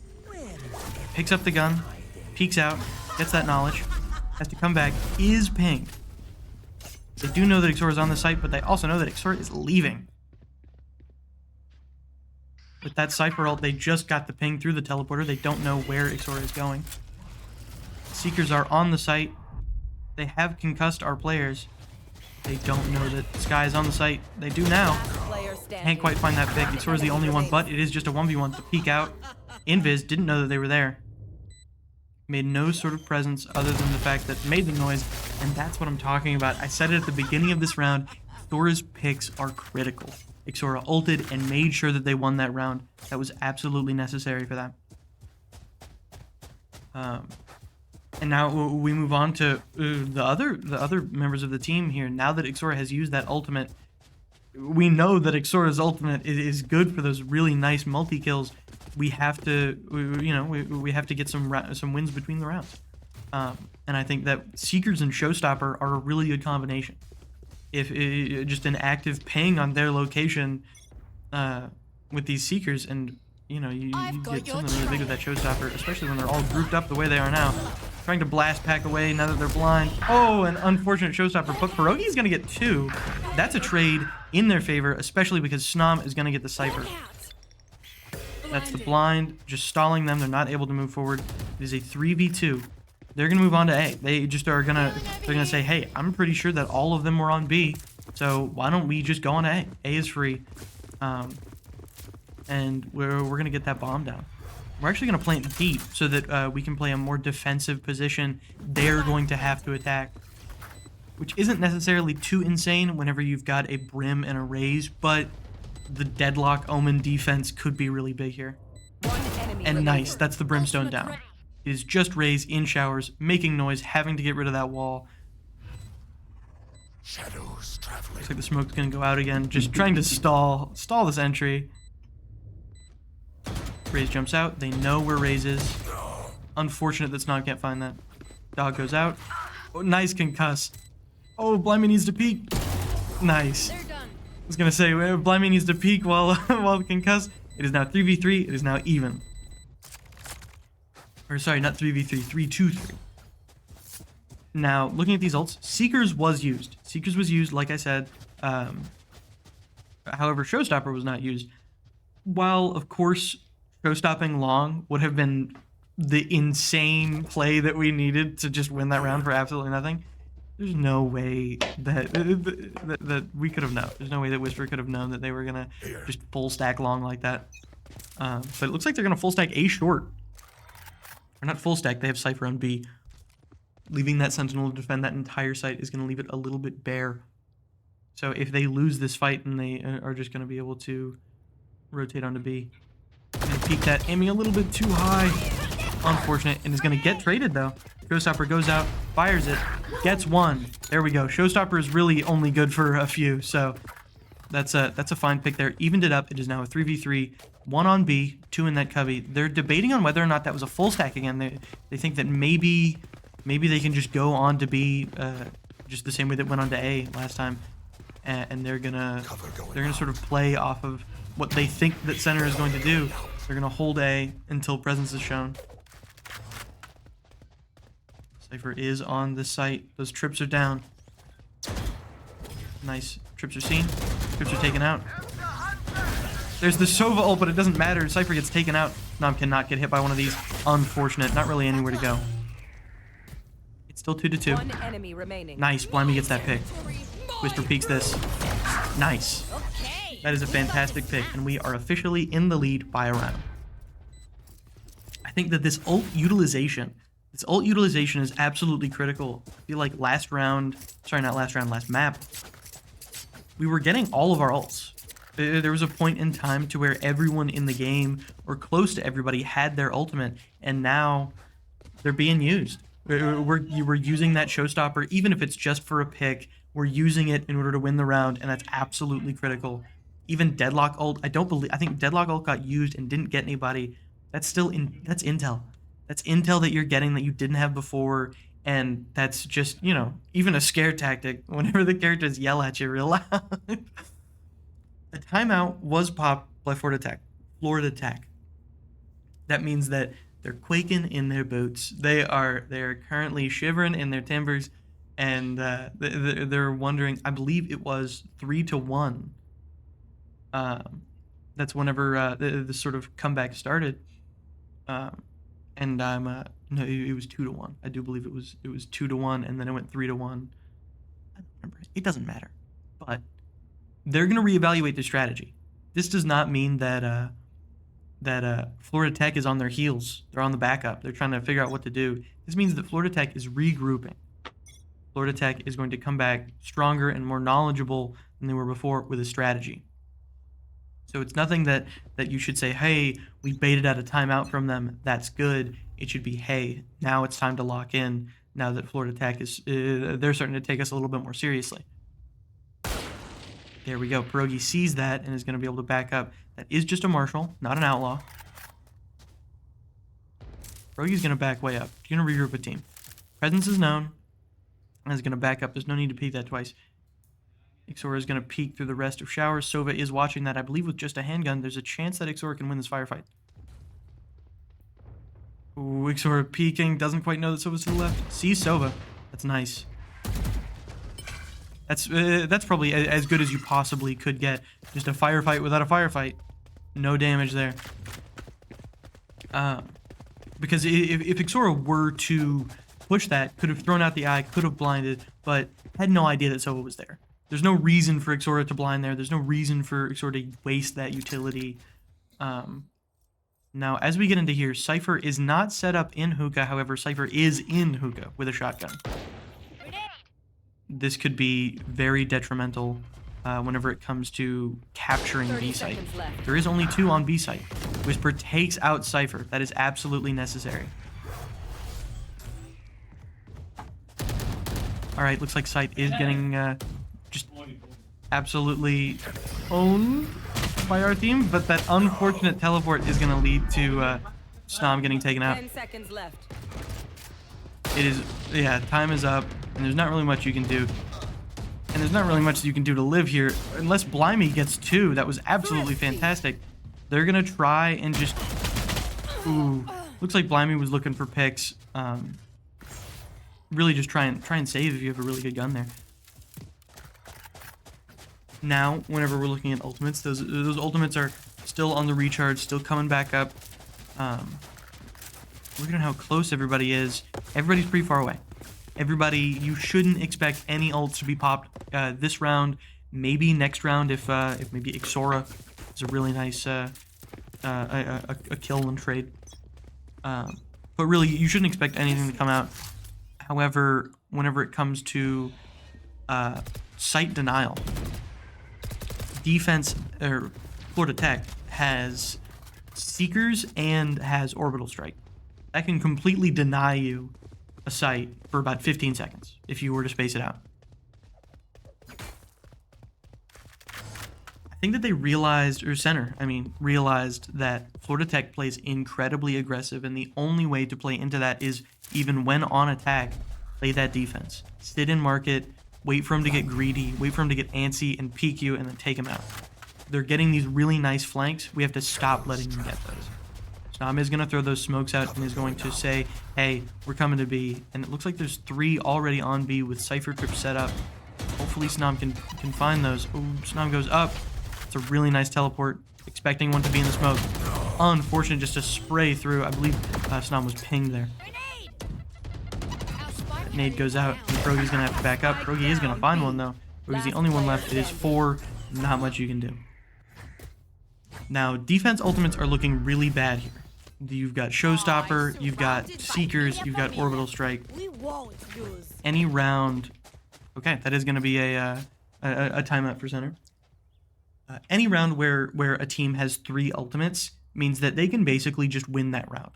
A: Picks up the gun. Peeks out. Gets that knowledge. Has to come back. Is pinged. They do know that Xora is on the site, but they also know that Xora is leaving. With that Cypher ult, they just got the ping through the teleporter. They don't know where Xora is going. Seekers are on the site. They have concussed our players. They don't know that Sky is on the site. They do now. Can't quite find that pick. Xora's the only one, but it is just a 1v1 to peek out. Invis didn't know that they were there. Made no sort of presence other than the fact that made the noise, and that's what I'm talking about. I said it at the beginning of this round. Xora's picks are critical. Xora ulted and made sure that they won that round. That was absolutely necessary for that. And now we move on to the other members of the team here. Now that Xora has used that ultimate, we know that Xora's ultimate is good for those really nice multi kills. We have to, we have to get some wins between the rounds. And I think that Seekers and Showstopper are a really good combination. If just an active ping on their location with these Seekers, and you get something really big with that Showstopper, especially when they're all grouped up the way they are now. Trying to blast pack away now that they're blind. Oh, an unfortunate Showstopper, but Pierogi is going to get 2. That's a trade in their favor, especially because Snom is going to get the Cypher. That's the blind, just stalling them. They're not able to move forward. It is a 3v2. They're going to move on to A. They just are going to, they're going to say, hey, I'm pretty sure that all of them were on B, so why don't we just go on to A? A is free. And we're going to get that bomb down. We're actually going to plant deep so that we can play a more defensive position. They're going to have to attack, which isn't necessarily too insane whenever you've got a Brim and a Raze, but the Deadlock Omen defense could be really big here. And nice, that's the Brimstone down. It is just Raze in showers, making noise, having to get rid of that wall.
D: Shadows traveling.
A: Looks like the smoke's going to go out again, just trying to stall this entry. Raze jumps out. They know where Raze is. Unfortunate that Snog can't find that. Dog goes out. Oh, nice concuss. Oh, Blimey needs to peek. Nice. I was going to say, Blimey needs to peek while concuss. It is now 3v3. It is now even. Or sorry, not 3v3. 3-2-3. Now, looking at these ults, Seekers was used. Seekers was used, like I said. However, Showstopper was not used. While, of course, Show-stopping long would have been the insane play that we needed to just win that round for absolutely nothing. There's no way that we could have known. There's no way that Whisper could have known that they were going to just full stack long like that. But it looks like they're going to full stack A short. Or not full stack, they have Cypher on B. Leaving that Sentinel to defend that entire site is going to leave it a little bit bare. So if they lose this fight, and they are just going to be able to rotate onto B. Gonna peek that, aiming a little bit too high. Unfortunate, and is gonna get traded though. Showstopper goes out, fires it, gets 1. There we go. Showstopper is really only good for a few, so that's a fine pick there. Evened it up. It is now a 3v3. 1 on B, 2 in that cubby. They're debating on whether or not that was a full stack again. They think that maybe they can just go on to B, just the same way that went on to A last time, and they're gonna sort of play off of what they think that center is going to do. They're going to hold A until presence is shown. Cypher is on the site. Those trips are down. Nice. Trips are seen. Trips are taken out. There's the Sova ult, but it doesn't matter. Cypher gets taken out. Nom cannot get hit by one of these. Unfortunate. Not really anywhere to go. It's still 2-2.
B: One enemy remaining.
A: Nice. Blimey gets that pick. Whisper peeks this. Nice. That is a fantastic pick, and we are officially in the lead by a round. I think that this ult utilization This ult utilization is absolutely critical. I feel like last map, we were getting all of our ults. There was a point in time to where everyone in the game, or close to everybody, had their ultimate, and now they're being used. We're using that showstopper, even if it's just for a pick. We're using it in order to win the round, and that's absolutely critical. Even Deadlock ult, I think Deadlock ult got used and didn't get anybody. That's intel. That's intel that you're getting that you didn't have before, and that's just, you know, even a scare tactic whenever the characters yell at you real loud. A timeout was popped by Florida Tech. That means that they're quaking in their boots. They are currently shivering in their timbers, and they're wondering. I believe it was 3-1. That's whenever the sort of comeback started. And no, it was 2-1. I do believe it was 2-1, and then it went 3-1. I don't remember. It doesn't matter, but they're going to reevaluate their strategy. This does not mean that Florida Tech is on their heels. They're on the backup. They're trying to figure out what to do. This means that Florida Tech is regrouping. Florida Tech is going to come back stronger and more knowledgeable than they were before with a strategy. So it's nothing that you should say, hey, we baited out a timeout from them. That's good. It should be, hey, now it's time to lock in. Now that Florida Tech is, they're starting to take us a little bit more seriously. There we go. Pierogi sees that and is going to be able to back up. That is just a marshal, not an outlaw. Pierogi's going to back way up. He's going to regroup a team. Presence is known. And is going to back up. There's no need to peek that twice. Ixora is going to peek through the rest of showers. Sova is watching that. I believe with just a handgun, there's a chance that Ixora can win this firefight. Ooh, Ixora peeking. Doesn't quite know that Sova's to the left. Sees Sova. That's nice. That's probably as good as you possibly could get. Just a firefight without a firefight. No damage there. Because if Ixora were to push that, could have thrown out the eye, could have blinded, but had no idea that Sova was there. There's no reason for Ixora to blind there. There's no reason for Ixora to waste that utility. Now, as we get into here, Cypher is not set up in hookah. However, Cypher is in hookah with a shotgun. This could be very detrimental whenever it comes to capturing B site. There is only 2 on B site. Whisper takes out Cypher. That is absolutely necessary. All right, looks like Site is getting just absolutely owned by our team, but that unfortunate teleport is going to lead to Snom getting taken out.
B: 10 seconds left.
A: It is, yeah, time is up, and there's not really much you can do. And there's not really much you can do to live here, unless Blimey gets 2. That was absolutely fantastic. They're going to try and just... Ooh, looks like Blimey was looking for picks. Really just try and save if you have a really good gun there. Now, whenever we're looking at ultimates, those ultimates are still on the recharge, still coming back up. Looking at how close everybody is. Everybody's pretty far away. Everybody, you shouldn't expect any ults to be popped this round. Maybe next round if maybe Ixora is a really nice a kill and trade. But really, you shouldn't expect anything to come out. However, whenever it comes to site denial, defense or Florida Tech has Seekers and has Orbital Strike. That can completely deny you a site for about 15 seconds if you were to space it out. I think that they realized that Florida Tech plays incredibly aggressive, and the only way to play into that is, even when on attack, play that defense. Sit in market, wait for him to get greedy, wait for him to get antsy and peek you, and then take him out. They're getting these really nice flanks. We have to stop letting them get those. Snom is going to throw those smokes out and is going to say, hey, we're coming to B. And it looks like there's 3 already on B with Cypher trips set up. Hopefully Snom can find those. Oh, Snom goes up. It's a really nice teleport. Expecting one to be in the smoke. Unfortunate just to spray through. I believe Snom was pinged there. That nade goes out, and Pierogi's going to have to back up. Pierogi is going to find one, though. Pierogi's the only one left. It is 4. Not much you can do. Now, defense ultimates are looking really bad here. You've got Showstopper, you've got Seekers, you've got Orbital Strike.
B: We won't lose.
A: Any round... Okay, that is going to be a timeout for center. Any round where a team has 3 ultimates means that they can basically just win that round.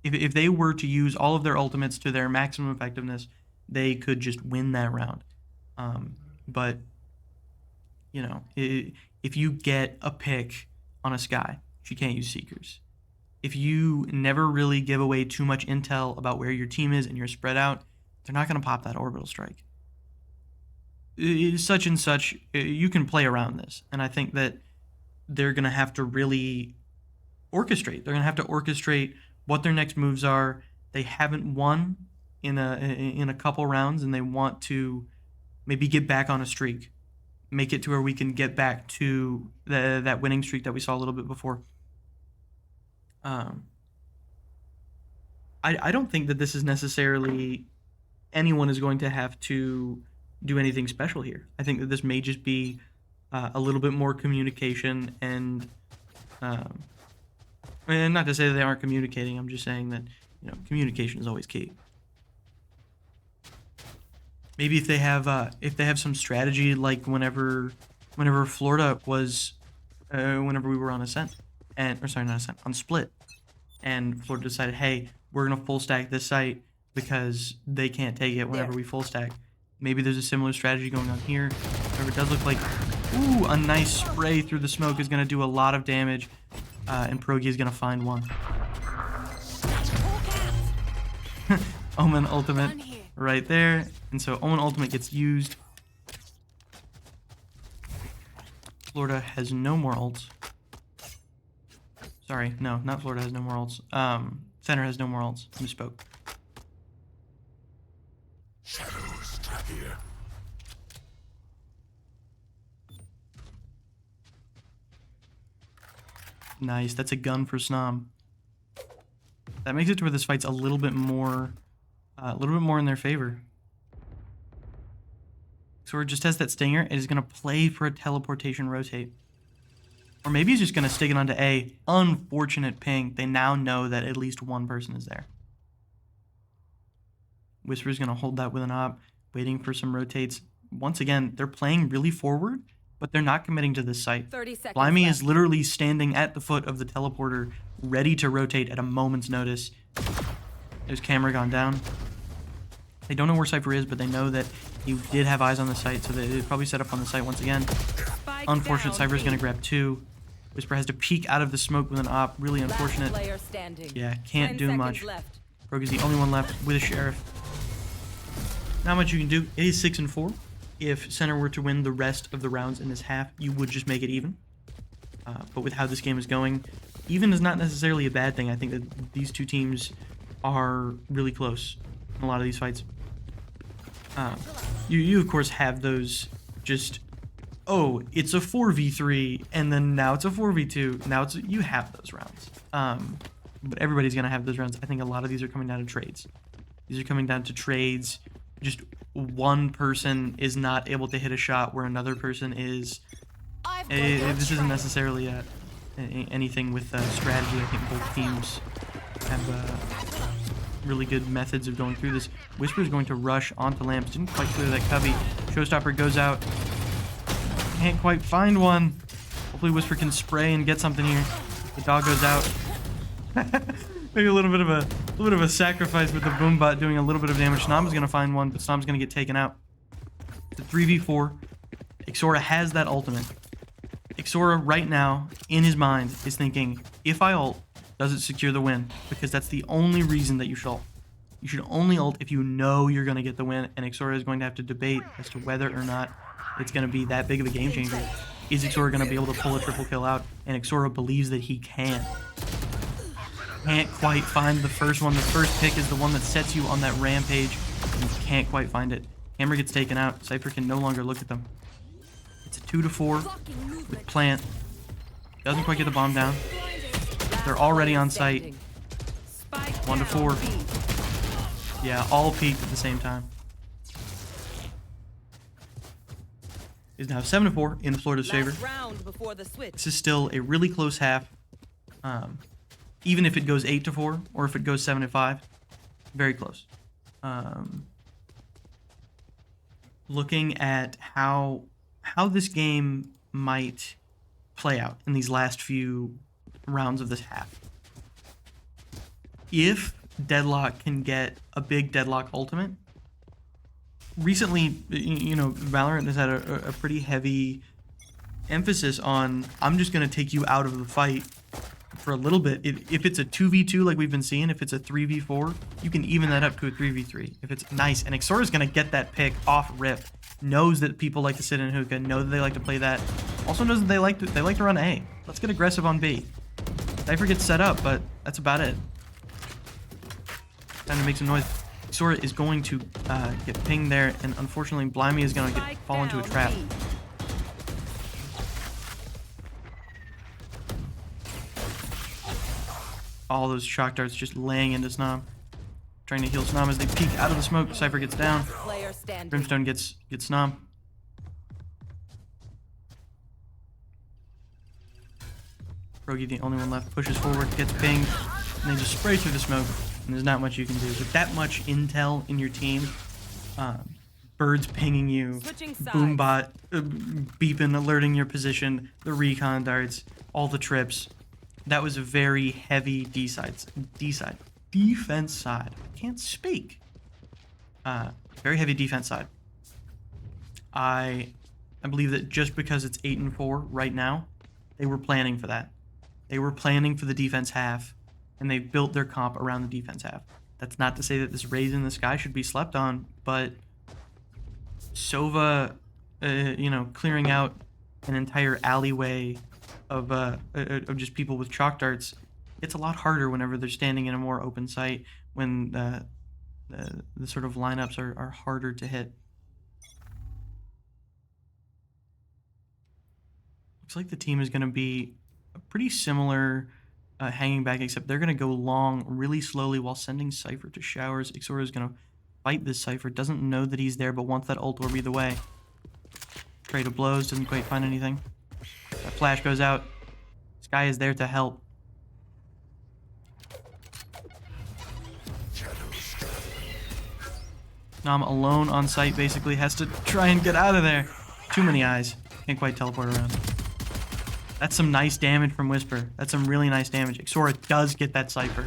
A: If they were to use all of their ultimates to their maximum effectiveness, they could just win that round. But, you know, if you get a pick on a Sky, you can't use Seekers. If you never really give away too much intel about where your team is and you're spread out, they're not going to pop that Orbital Strike. Such and such, you can play around this. And I think that they're going to have to really orchestrate. They're going to have to orchestrate what their next moves are. They haven't won in a couple rounds, and they want to maybe get back on a streak. Make it to where we can get back to that winning streak that we saw a little bit before. I don't think that this is necessarily anyone is going to have to do anything special here. I think that this may just be a little bit more communication and not to say that they aren't communicating. I'm just saying that, you know, communication is always key. Maybe if they have some strategy, like whenever Florida was whenever we were on Ascent, on Split, and Florida decided, hey, we're gonna full stack this site because they can't take it whenever we full stack. Maybe there's a similar strategy going on here. However, it does look like, ooh, a nice spray through the smoke is gonna do a lot of damage, and Progi is gonna find one. Omen ultimate right there, and so Omen ultimate gets used. Florida has no more ults. Sorry, no, not Florida has no more ults. Center has no more ults. Misspoke.
D: Shadows trap here.
A: Nice, that's a gun for Snom. That makes it to where this fight's a little bit more in their favor. So just has that stinger, it is gonna play for a teleportation rotate. Or maybe he's just going to stick it onto A. Unfortunate ping. They now know that at least one person is there. Whisper's going to hold that with an op, waiting for some rotates. Once again, they're playing really forward, but they're not committing to this site.
B: 30 seconds
A: Blimey
B: left.
A: is literally standing at the foot of the teleporter, ready to rotate at a moment's notice. There's camera gone down. They don't know where Cypher is, but they know that he did have eyes on the site, so they probably set up on the site once again.
B: Spike
A: Unfortunate,
B: down,
A: Cypher's going to
B: B.
A: grab 2. Whisper has to peek out of the smoke with an op. Really
B: Last
A: unfortunate.
B: player standing.
A: Yeah, can't
B: 10
A: do
B: seconds
A: much.
B: left.
A: Rogue is the only one left with a Sheriff. Not much you can do. It is 6-4. If Center were to win the rest of the rounds in this half, you would just make it even. But with how this game is going, even is not necessarily a bad thing. I think that these two teams are really close in a lot of these fights. You of course have those just, oh, it's a 4v3 and then now it's a 4v2. Now you have those rounds. But everybody's gonna have those rounds. I think a lot of these are coming down to trades. These are coming down to trades. Just one person is not able to hit a shot where another person is. This isn't necessarily anything with strategy. I think both teams have really good methods of going through this. Whisper is going to rush onto Lamps. Didn't quite clear that cubby. Showstopper goes out. Can't quite find one. Hopefully Whisper can spray and get something here. The dog goes out. Maybe a little bit of a sacrifice with the Boombot doing a little bit of damage. Snom's gonna find one, but Snom's gonna get taken out. It's a 3v4. Ixora has that ultimate. Ixora right now, in his mind, is thinking, if I ult, does it secure the win? Because that's the only reason that you should ult. You should only ult if you know you're gonna get the win, and Ixora is going to have to debate as to whether or not it's gonna be that big of a game changer. Is Ixora gonna be able to pull a triple kill out? And Ixora believes that he can. Can't quite find the first one. The first pick is the one that sets you on that rampage, and you can't quite find it. Hammer gets taken out. Cypher can no longer look at them. It's a 2-4 with Plant. Doesn't quite get the bomb down. They're already on site. 1-4. Yeah, all peaked at the same time. Is now 7-4 in Florida's favor.
B: Last round before the switch.
A: This is still a really close half. even if it goes 8-4 or if it goes 7-5, very close. Looking at how this game might play out in these last few rounds of this half. If Deadlock can get a big Deadlock ultimate, recently, you know, Valorant has had a pretty heavy emphasis on, I'm just going to take you out of the fight for a little bit. If it's a 2v2 like we've been seeing, if it's a 3v4, you can even that up to a 3v3. If it's nice, and Xorah's going to get that pick off rip, knows that people like to sit in hookah, know that they like to play that, also knows that they like to run A. Let's get aggressive on B. Cypher gets set up, but that's about it. Time to make some noise. Xorah is going to get pinged there, and unfortunately Blimey is going to fall into a trap. All those shock darts just laying into Snom. Trying to heal Snom as they peek out of the smoke. Cypher gets down. Brimstone gets Snom. Rogi, the only one left, pushes forward, gets pinged, and they just spray through the smoke. And there's not much you can do. With that much intel in your team, birds pinging you, boombot beeping, alerting your position, the recon darts, all the trips. That was a very heavy defense side. I can't speak. Very heavy defense side. I believe that just because it's 8-4 right now, they were planning for that. They were planning for the defense half, and they built their comp around the defense half. That's not to say that this raise in the sky should be slept on, but Sova, you know, clearing out an entire alleyway of just people with chalk darts, it's a lot harder whenever they're standing in a more open site, when the sort of lineups are harder to hit. Looks like the team is going to be a pretty similar hanging back, except they're going to go long really slowly while sending Cypher to showers. Xorah is going to fight this Cypher, doesn't know that he's there, but wants that ult orb either way. Trade of blows, doesn't quite find anything. That flash goes out. Sky is there to help. Nam alone on site basically has to try and get out of there. Too many eyes. Can't quite teleport around. That's some nice damage from Whisper. That's some really nice damage. Xorah does get that Cypher.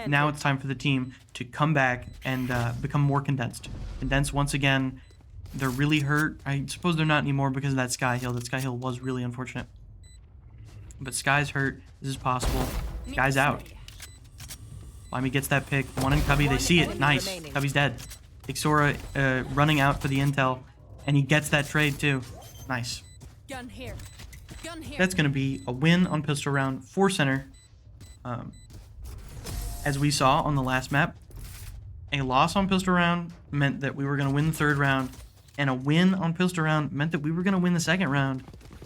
A: Now it's time for the team to come back and become more condensed. Condensed once again. They're really hurt. I suppose they're not anymore because of that Sky heal. That Sky heal was really unfortunate. But Sky's hurt. This is possible. Sky's out. Blimey gets that pick. One in Cubby. They see it. Nice. Cubby's dead. Xorah running out for the intel. And he gets that trade too. Nice.
B: Gun here. Gun here.
A: That's going to be a win on pistol round for center. As we saw on the last map, a loss on pistol round meant that we were going to win the third round. And a win on pistol round meant that we were going to win the second round.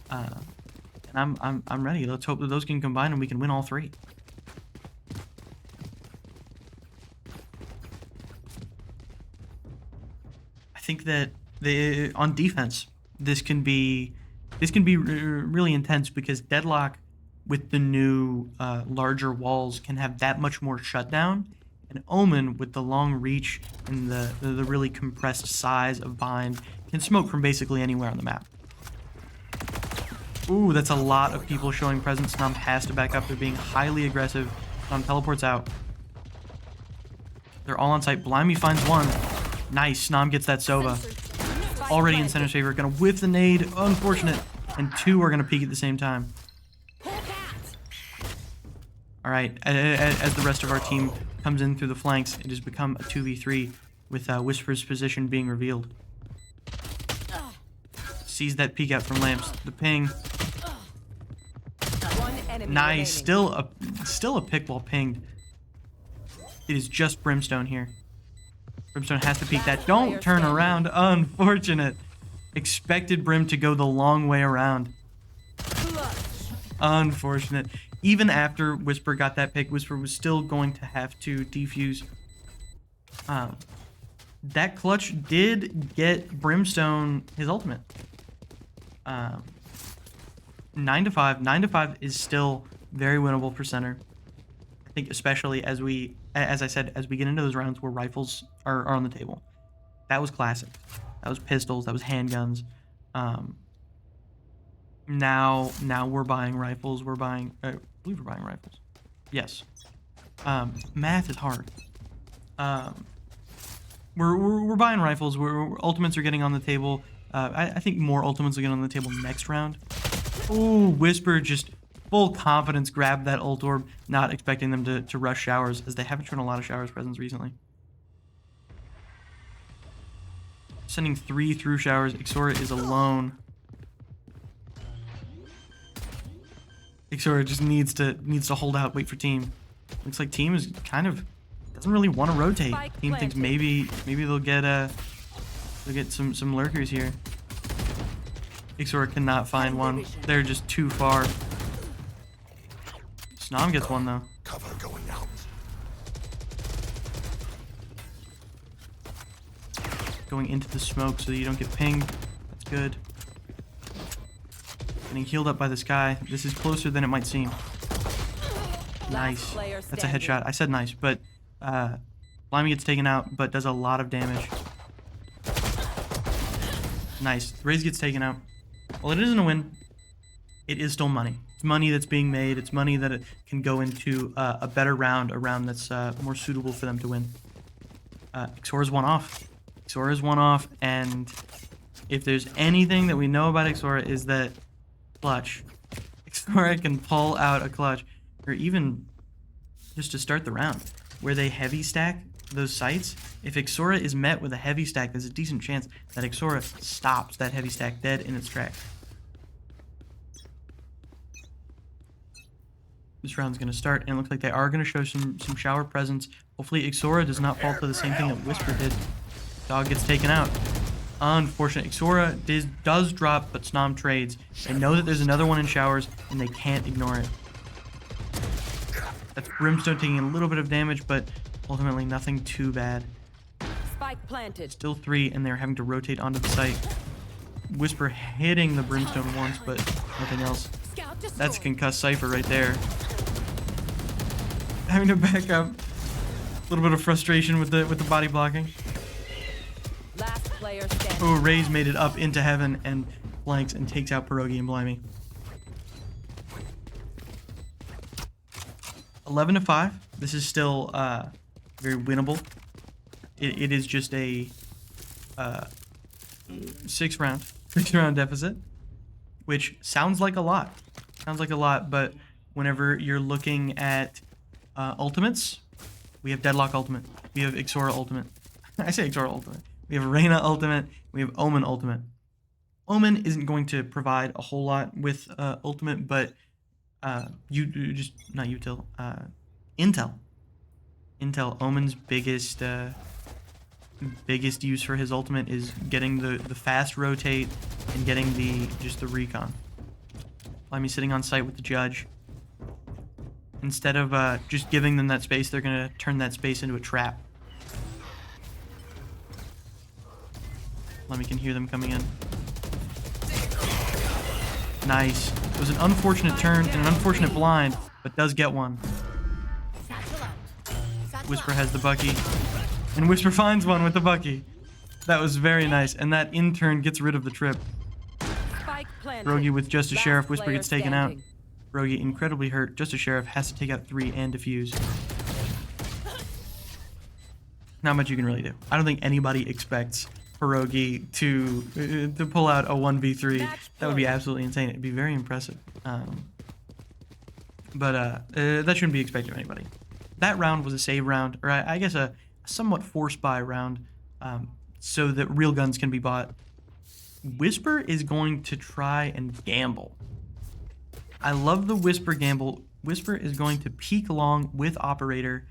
A: And I'm ready. Let's hope that those can combine and we can win all three. I think that on defense, this can be really intense because Deadlock with the new larger walls can have that much more shutdown. And Omen, with the long reach and the really compressed size of Bind, can smoke from basically anywhere on the map. Ooh, that's a lot of people showing presence. Nom has to back up. They're being highly aggressive. Nom teleports out. They're all on site. Blimey finds one. Nice. Nom gets that Sova. Already in center's favor. Gonna whiff the nade. Unfortunate. And two are gonna peek at the same time. Alright, as the rest of our team comes in through the flanks, it has become a 2v3 with Whisper's position being revealed. Sees that peek out from Lamps. The ping. Nice. Still a pick while pinged. It is just Brimstone here. Brimstone has to peek that. Don't turn around. Unfortunate. Expected Brim to go the long way around. Unfortunate. Even after Whisper got that pick, Whisper was still going to have to defuse. That clutch did get Brimstone his ultimate. 9-5. 9-5 is still very winnable for center. think especially as I said, as we get into those rounds where rifles are on the table. That was classic. That was pistols. That was handguns. Now we're buying rifles. I believe we're buying rifles. Yes. Math is hard. We're buying rifles. Ultimates are getting on the table. I think more ultimates will get on the table next round. Ooh, Whisper just full confidence grabbed that ult orb, not expecting them to rush showers, as they haven't shown a lot of showers presence recently. Sending 3 through showers. Ixora is alone. Ixora just needs to hold out, wait for team. Looks like team is kind of doesn't really want to rotate. Team thinks maybe they'll get some lurkers here. Ixora cannot find one. They're just too far. Snom gets one though.
D: Cover going out.
A: Going into the smoke so that you don't get pinged. That's good. Getting healed up by the sky. This is closer than it might seem. Nice. That's a headshot. I said nice, but Blimey gets taken out, but does a lot of damage. Nice. Raze gets taken out. Well, it isn't a win. It is still money. It's money that's being made. It's money that it can go into a better round, a round that's more suitable for them to win. Ixora's one off. Ixora's one off, and if there's anything that we know about Ixora is that clutch. Ixora can pull out a clutch, or even just to start the round, where they heavy stack those sites. If Ixora is met with a heavy stack, there's a decent chance that Ixora stops that heavy stack dead in its tracks. This round's going to start, and it looks like they are going to show some shower presence. Hopefully Ixora does not fall to the same thing that Whisper did. Dog gets taken out. Unfortunate. Ixora does drop, but Snom trades. They know that there's another one in showers, and they can't ignore it. That's Brimstone taking a little bit of damage, but ultimately nothing too bad.
E: Spike planted.
A: Still 3, and they're having to rotate onto the site. Whisper hitting the Brimstone once, but nothing else. That's concussed Cypher right there. Having to back up. A little bit of frustration with the body blocking.
E: Last player standing.
A: Oh, Raze made it up into heaven and flanks and takes out Pierogi and Blimey. 11-5. This is still very winnable. It is just a 6-round deficit, which sounds like a lot. But whenever you're looking at ultimates, we have Deadlock ultimate. We have Ixora ultimate. I say Ixora ultimate. We have Reyna ultimate. We have Omen ultimate. Omen isn't going to provide a whole lot with ultimate, but Intel. Omen's biggest use for his ultimate is getting the fast rotate and getting the recon. Blimey sitting on site with the judge. Instead of just giving them that space, they're gonna turn that space into a trap. Blimey can hear them coming in. Nice. It was an unfortunate turn and an unfortunate blind, but does get one. Whisper has the Bucky, and Whisper finds one with the Bucky. That was very nice, and that in turn gets rid of the trip. Pierogi with just a Sheriff. Whisper gets taken out. Pierogi incredibly hurt. Just a Sheriff has to take out 3 and defuse. Not much you can really do. I don't think anybody expects Pierogi to pull out a 1v3. That would be absolutely insane. It'd be very impressive. But that shouldn't be expected of anybody. That round was a save round, or I guess a somewhat forced buy round, so that real guns can be bought. Whisper is going to try and gamble. I love the Whisper gamble. Whisper is going to peek along with Operator.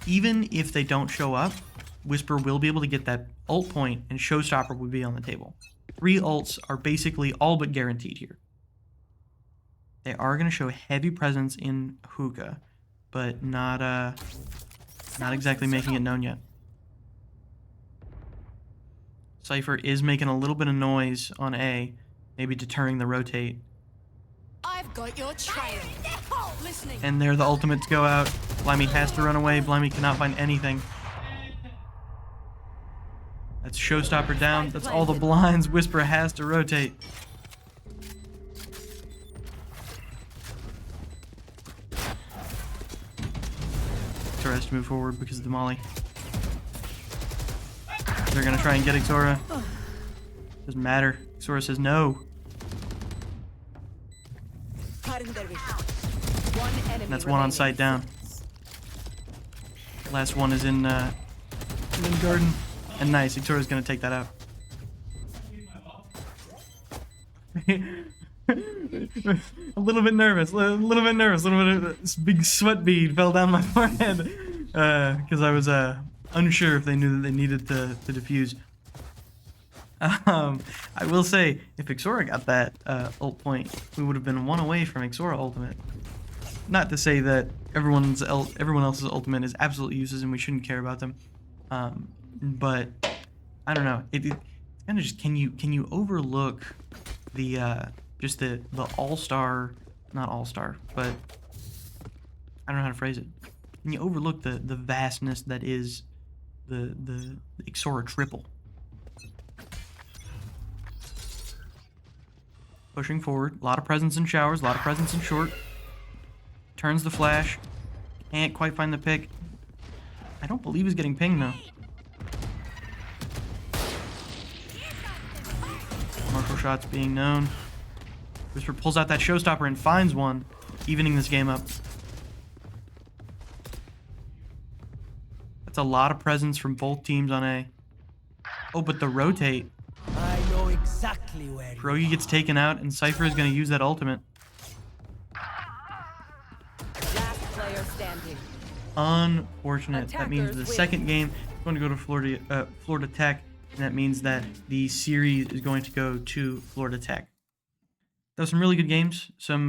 A: Even if they don't show up, Whisper will be able to get that ult point, and Showstopper will be on the table. 3 ults are basically all but guaranteed here. They are going to show heavy presence in hookah, but not exactly making it known yet. Cypher is making a little bit of noise on A, maybe deterring the rotate.
B: I've got your trail. Listening.
A: And there the ultimates go out. Blimey has to run away. Blimey cannot find anything. That's Showstopper down. That's all the blinds. Whisper has to rotate. Xora has to move forward because of the molly. They're gonna try and get Xora. Doesn't matter. Xora says no. And that's one on site down. Last one is in garden. And nice, Xora's gonna take that out. A little bit nervous, this big sweat bead fell down my forehead because I was unsure if they knew that they needed to defuse. I will say, if Xora got that ult point, we would have been one away from Xora ultimate. Not to say that everyone else's ultimate is absolutely useless and we shouldn't care about them, but I don't know. It's kind of just can you overlook the just the all-star, not all-star, but I don't know how to phrase it. Can you overlook the vastness that is the Xora triple? Pushing forward, a lot of presence in showers, a lot of presence in short. Turns the flash, can't quite find the pick. I don't believe he's getting pinged though. Marshall shots being known. Whisper pulls out that Showstopper and finds one, evening this game up. That's a lot of presence from both teams on A. Oh, but the rotate.
F: I know exactly where you
A: Brogy gets taken out, and Cypher is going to use that ultimate.
E: Last player standing.
A: Unfortunate. That means the
E: Attackers
A: second game is going to go to Florida Tech, and that means that the series is going to go to Florida Tech. That was some really good games, some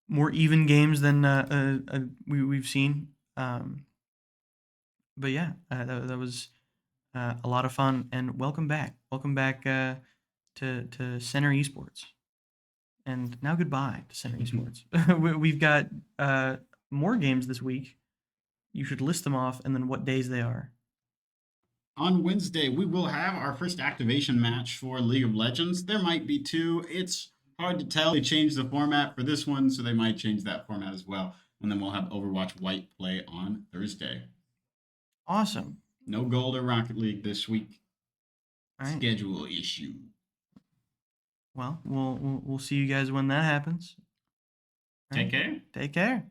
A: more even games than we've seen. But yeah, that was a lot of fun, and welcome back. Welcome back to Center Esports. And now goodbye to Center Esports. We've got more games this week. You should list them off and then what days they are.
G: On Wednesday, we will have our first activation match for League of Legends. There might be two. It's hard to tell. They changed the format for this one, so they might change that format as well. And then we'll have Overwatch White play on Thursday.
A: Awesome.
G: No Gold or Rocket League this week.
A: All right.
G: Schedule issue.
A: Well, we'll see you guys when that happens. All
G: Take care.
A: Take care.